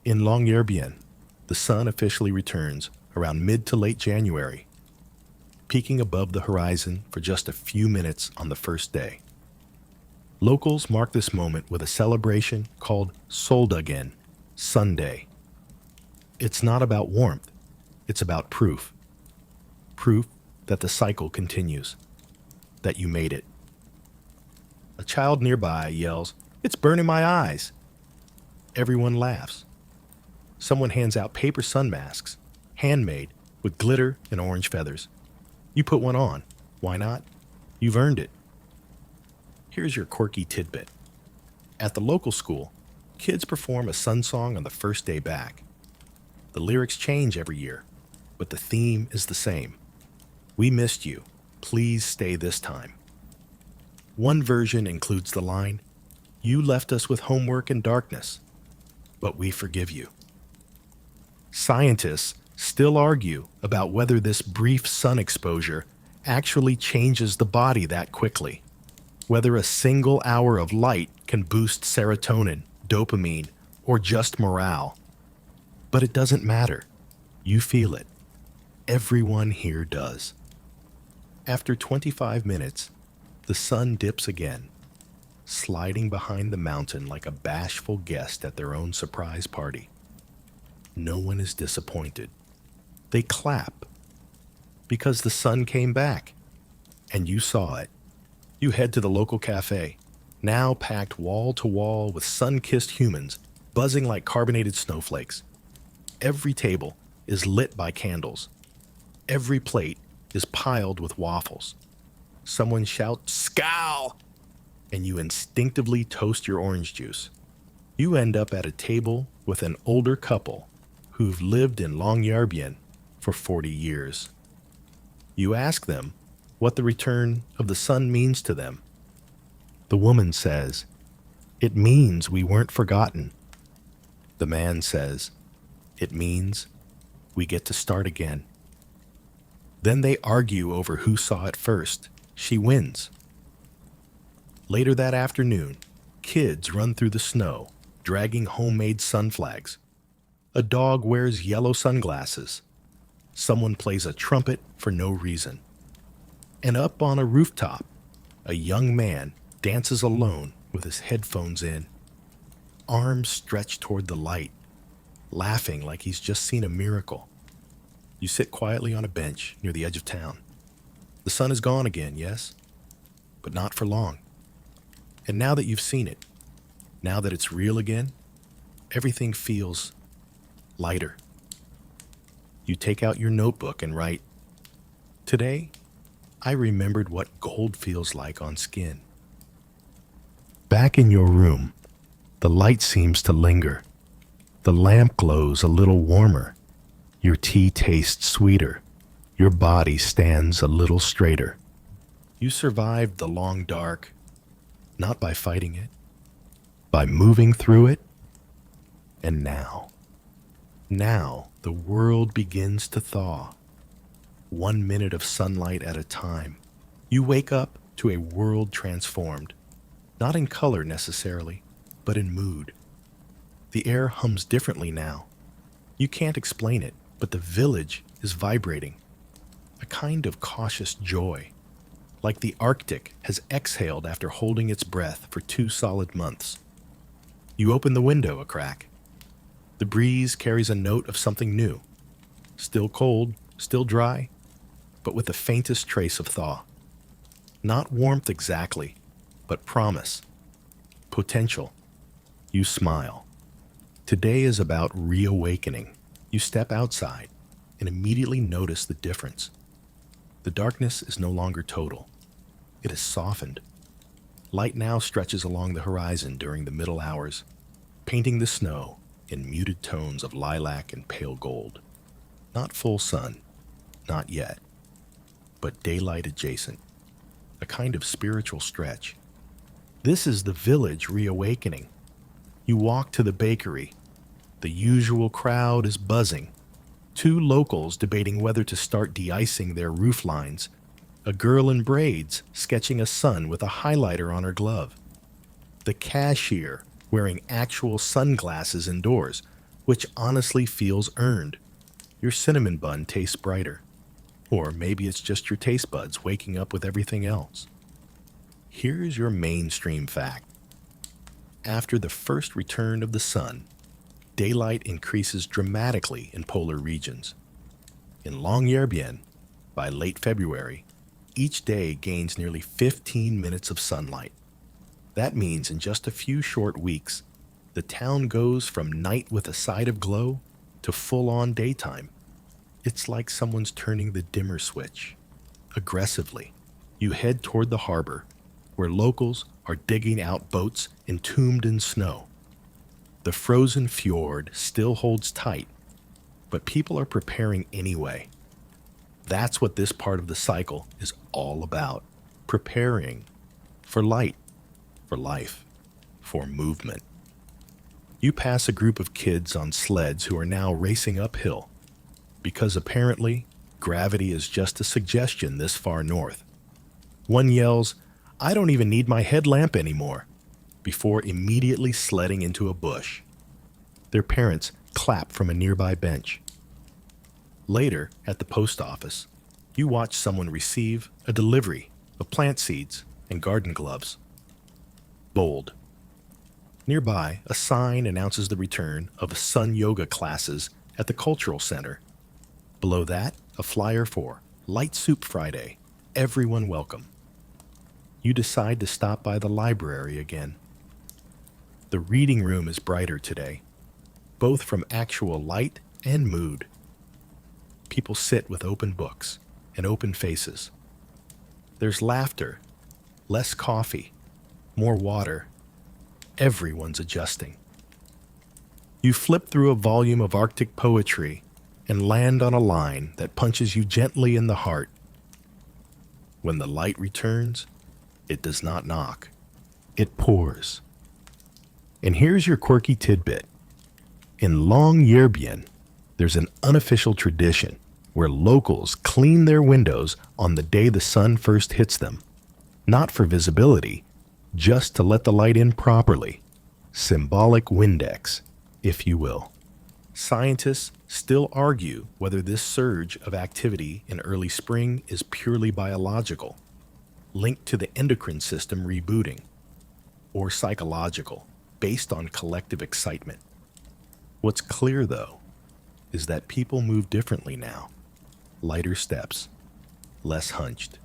In Longyearbyen, the sun officially returns around mid to late January, peaking above the horizon for just a few minutes on the first day. Locals mark this moment with a celebration called Soldagen, Sunday. It's not about warmth, it's about proof. Proof that the cycle continues, that you made it. A child nearby yells, "It's burning my eyes." Everyone laughs. Someone hands out paper sun masks, handmade, with glitter and orange feathers. You put one on. Why not? You've earned it. Here's your quirky tidbit. At the local school, kids perform a sun song on the first day back. The lyrics change every year, but the theme is the same. "We missed you. Please stay this time." One version includes the line, "You left us with homework and darkness, but we forgive you." Scientists still argue about whether this brief sun exposure actually changes the body that quickly, whether a single hour of light can boost serotonin, dopamine, or just morale. But it doesn't matter. You feel it. Everyone here does. After 25 minutes, the sun dips again, sliding behind the mountain like a bashful guest at their own surprise party. No one is disappointed. They clap because the sun came back, and you saw it. You head to the local cafe, now packed wall to wall with sun-kissed humans buzzing like carbonated snowflakes. Every table is lit by candles. Every plate is piled with waffles. Someone shouts, "Scowl!" and you instinctively toast your orange juice. You end up at a table with an older couple who've lived in Longyearbyen for 40 years. You ask them what the return of the sun means to them. The woman says, "It means we weren't forgotten." The man says, "It means we get to start again." Then they argue over who saw it first. She wins. Later that afternoon, kids run through the snow, dragging homemade sun flags. A dog wears yellow sunglasses. Someone plays a trumpet for no reason. And up on a rooftop, a young man dances alone with his headphones in. arms stretched toward the light, laughing like he's just seen a miracle. You sit quietly on a bench near the edge of town. The sun is gone again, yes, but not for long. And now that you've seen it, now that it's real again, everything feels lighter. You take out your notebook and write, "Today, I remembered what gold feels like on skin." Back in your room, the light seems to linger. The lamp glows a little warmer. Your tea tastes sweeter. Your body stands a little straighter. You survived the long dark, not by fighting it, by moving through it. And now the world begins to thaw. 1 minute of sunlight at a time. You wake up to a world transformed, not in color necessarily, but in mood. The air hums differently now. You can't explain it, but the village is vibrating. A kind of cautious joy, like the Arctic has exhaled after holding its breath for 2 solid months. You open the window a crack. The breeze carries a note of something new. Still cold, still dry, but with the faintest trace of thaw. Not warmth exactly, but promise. Potential. You smile. Today is about reawakening. You step outside and immediately notice the difference. The darkness is no longer total. It is softened. Light now stretches along the horizon during the middle hours, painting the snow in muted tones of lilac and pale gold. Not full sun, not yet, but daylight adjacent, a kind of spiritual stretch. This is the village reawakening. You walk to the bakery. The usual crowd is buzzing. 2 locals debating whether to start de-icing their roof lines. A girl in braids sketching a sun with a highlighter on her glove. The cashier wearing actual sunglasses indoors, which honestly feels earned. Your cinnamon bun tastes brighter. Or maybe it's just your taste buds waking up with everything else. Here's your mainstream fact. After the first return of the sun, daylight increases dramatically in polar regions. In Longyearbyen, by late February, each day gains nearly 15 minutes of sunlight. That means in just a few short weeks, the town goes from night with a side of glow to full-on daytime. It's like someone's turning the dimmer switch. Aggressively, you head toward the harbor, where locals are digging out boats entombed in snow. The frozen fjord still holds tight, but people are preparing anyway. That's what this part of the cycle is all about. Preparing for light, for life, for movement. You pass a group of kids on sleds who are now racing uphill, because apparently gravity is just a suggestion this far north. One yells, "I don't even need my headlamp anymore," before immediately sledding into a bush. Their parents clap from a nearby bench. Later, at the post office, you watch someone receive a delivery of plant seeds and garden gloves. Bold. Nearby, a sign announces the return of sun yoga classes at the cultural center. Below that, a flyer for Light Soup Friday. Everyone welcome. You decide to stop by the library again. The reading room is brighter today, both from actual light and mood. People sit with open books and open faces. There's laughter, less coffee, more water. Everyone's adjusting. You flip through a volume of Arctic poetry and land on a line that punches you gently in the heart. When the light returns, it does not knock. It pours. And here's your quirky tidbit. In Longyearbyen, there's an unofficial tradition where locals clean their windows on the day the sun first hits them. Not for visibility, just to let the light in properly. Symbolic Windex, if you will. Scientists still argue whether this surge of activity in early spring is purely biological, linked to the endocrine system rebooting, or psychological, based on collective excitement. What's clear, though, is that people move differently now. Lighter steps, less hunched,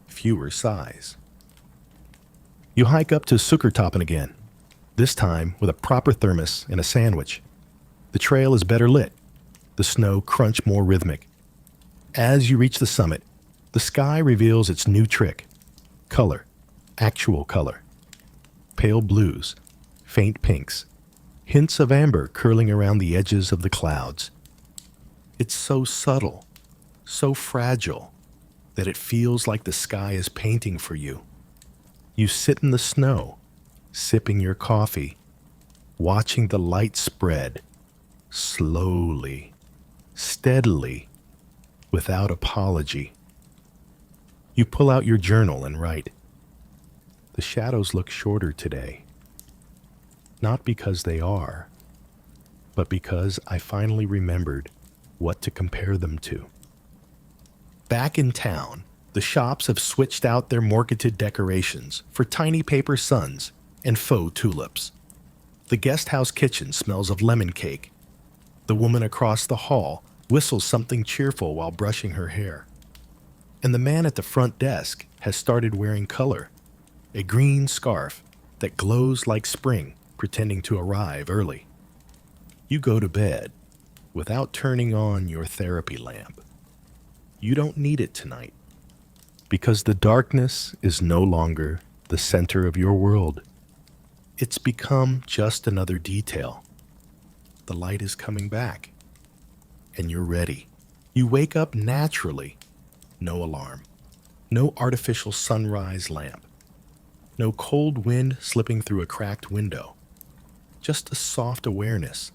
fewer sighs. You hike up to Sukkertoppen again, this time with a proper thermos and a sandwich. The trail is better lit, the snow crunch more rhythmic. As you reach the summit, the sky reveals its new trick. Color, actual color. Pale blues, faint pinks, hints of amber curling around the edges of the clouds. It's so subtle, so fragile, that it feels like the sky is painting for you. You sit in the snow, sipping your coffee, watching the light spread, slowly, steadily, without apology. You pull out your journal and write. The shadows look shorter today. Not because they are, but because I finally remembered what to compare them to. Back in town, the shops have switched out their marketed decorations for tiny paper suns and faux tulips. The guest house kitchen smells of lemon cake. The woman across the hall whistles something cheerful while brushing her hair. And the man at the front desk has started wearing color, a green scarf that glows like spring, pretending to arrive early. You go to bed without turning on your therapy lamp. You don't need it tonight, because the darkness is no longer the center of your world. It's become just another detail. The light is coming back, and you're ready. You wake up naturally. No alarm. No artificial sunrise lamp. No cold wind slipping through a cracked window. Just a soft awareness.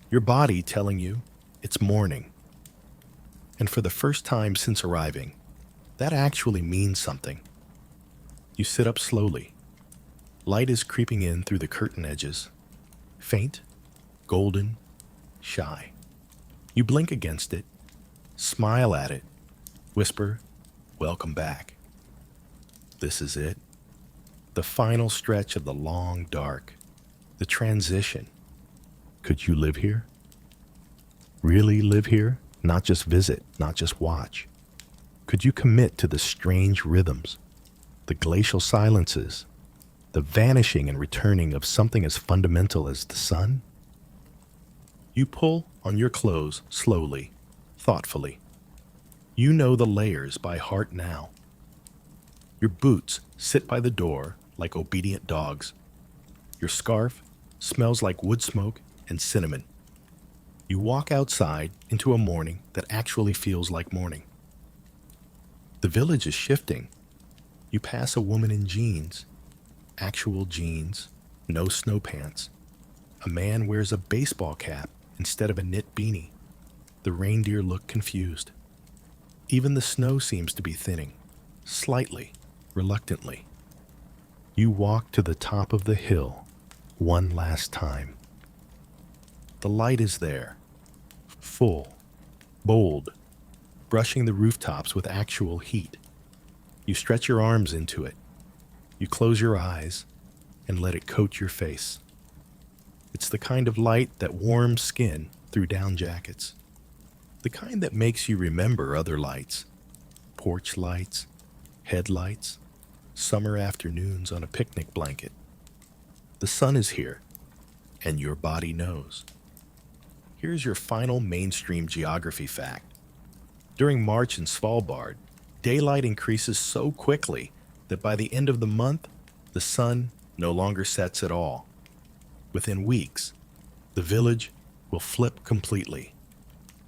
Your body telling you it's morning. And for the first time since arriving, that actually means something. You sit up slowly. Light is creeping in through the curtain edges. Faint, golden, shy. You blink against it, smile at it, whisper, "Welcome back." This is it. The final stretch of the long dark. The transition. Could you live here? Really live here? Not just visit, not just watch. Could you commit to the strange rhythms, the glacial silences, the vanishing and returning of something as fundamental as the sun? You pull on your clothes slowly, thoughtfully. You know the layers by heart now. Your boots sit by the door like obedient dogs. Your scarf smells like wood smoke and cinnamon. You walk outside into a morning that actually feels like morning. The village is shifting. You pass a woman in jeans, actual jeans, no snow pants. A man wears a baseball cap instead of a knit beanie. The reindeer look confused. Even the snow seems to be thinning, slightly, reluctantly. You walk to the top of the hill one last time. The light is there, full, bold, brushing the rooftops with actual heat. You stretch your arms into it. You close your eyes and let it coat your face. It's the kind of light that warms skin through down jackets. The kind that makes you remember other lights. Porch lights, headlights, summer afternoons on a picnic blanket. The sun is here, and your body knows. Here's your final mainstream geography fact. During March in Svalbard, daylight increases so quickly that by the end of the month, the sun no longer sets at all. Within weeks, the village will flip completely,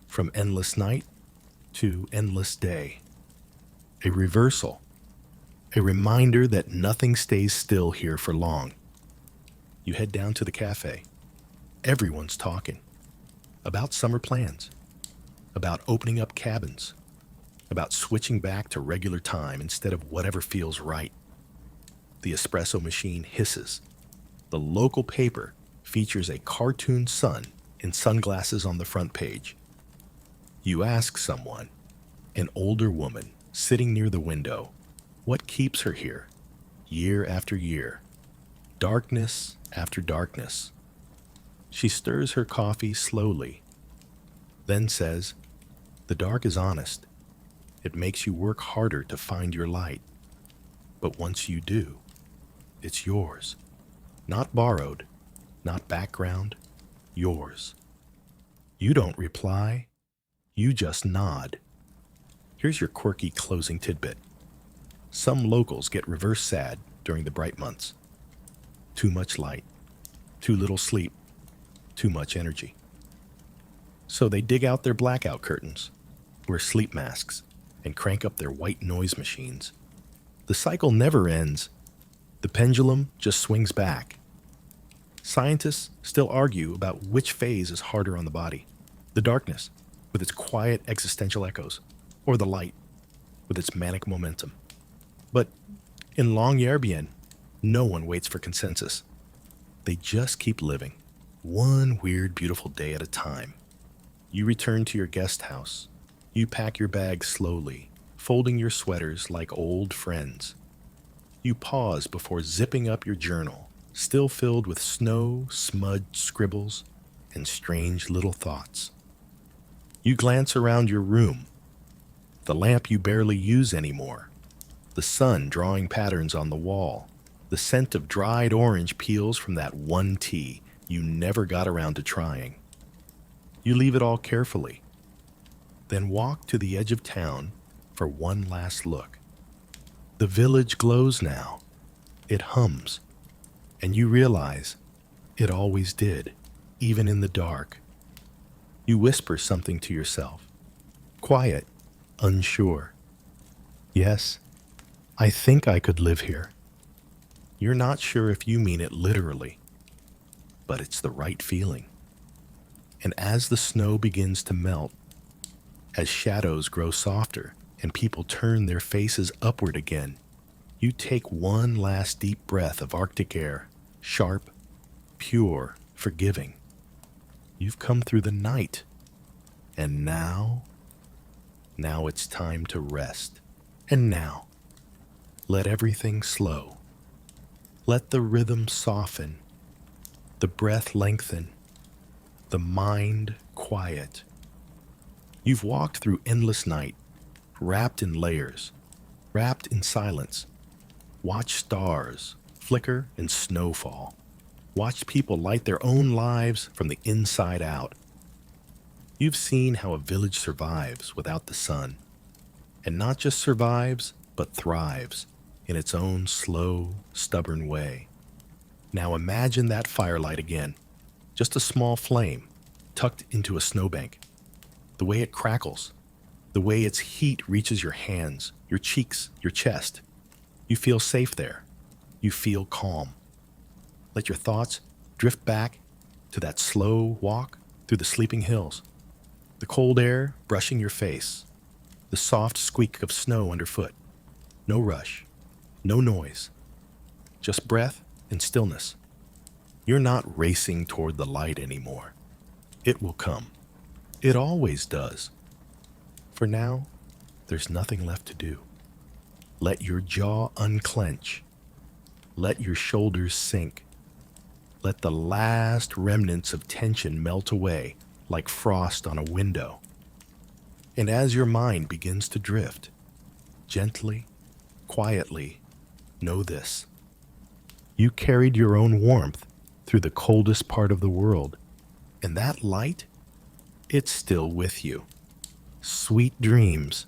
from endless night to endless day. A reversal, a reminder that nothing stays still here for long. You head down to the cafe. Everyone's talking about summer plans, about opening up cabins, about switching back to regular time instead of whatever feels right. The espresso machine hisses. The local paper features a cartoon sun in sunglasses on the front page. You ask someone, an older woman sitting near the window, what keeps her here, year after year. Darkness after darkness. She stirs her coffee slowly, then says, "The dark is honest. It makes you work harder to find your light. But once you do, it's yours. Not borrowed, not background, yours." You don't reply, you just nod. Here's your quirky closing tidbit. Some locals get reverse sad during the bright months. Too much light, too little sleep, too much energy. So they dig out their blackout curtains, wear sleep masks, and crank up their white noise machines. The cycle never ends. The pendulum just swings back. Scientists still argue about which phase is harder on the body. The darkness, with its quiet existential echoes, or the light, with its manic momentum. But in Longyearbyen, no one waits for consensus. They just keep living, one weird, beautiful day at a time. You return to your guest house. You pack your bags slowly, folding your sweaters like old friends. You pause before zipping up your journal, still filled with snow, smudged scribbles, and strange little thoughts. You glance around your room, the lamp you barely use anymore, the sun drawing patterns on the wall, the scent of dried orange peels from that one tea you never got around to trying. You leave it all carefully, then walk to the edge of town for one last look. The village glows now. It hums, and you realize it always did, even in the dark. You whisper something to yourself, quiet, unsure. Yes, I think I could live here. You're not sure if you mean it literally, but it's the right feeling. And as the snow begins to melt, as shadows grow softer and people turn their faces upward again, you take one last deep breath of Arctic air, sharp, pure, forgiving. You've come through the night, and now it's time to rest. And now, let everything slow. Let the rhythm soften, the breath lengthen, the mind quiet. You've walked through endless night, wrapped in layers, wrapped in silence. Watched stars flicker and snowfall. Watched people light their own lives from the inside out. You've seen how a village survives without the sun, and not just survives, but thrives in its own slow, stubborn way. Now imagine that firelight again, just a small flame tucked into a snowbank. The way it crackles, the way its heat reaches your hands, your cheeks, your chest. You feel safe there. You feel calm. Let your thoughts drift back to that slow walk through the sleeping hills. The cold air brushing your face. The soft squeak of snow underfoot. No rush. No noise. Just breath and stillness. You're not racing toward the light anymore. It will come. It always does. For now, there's nothing left to do. Let your jaw unclench. Let your shoulders sink. Let the last remnants of tension melt away like frost on a window. And as your mind begins to drift, gently, quietly, know this. You carried your own warmth through the coldest part of the world, and that light, it's still with you. Sweet dreams.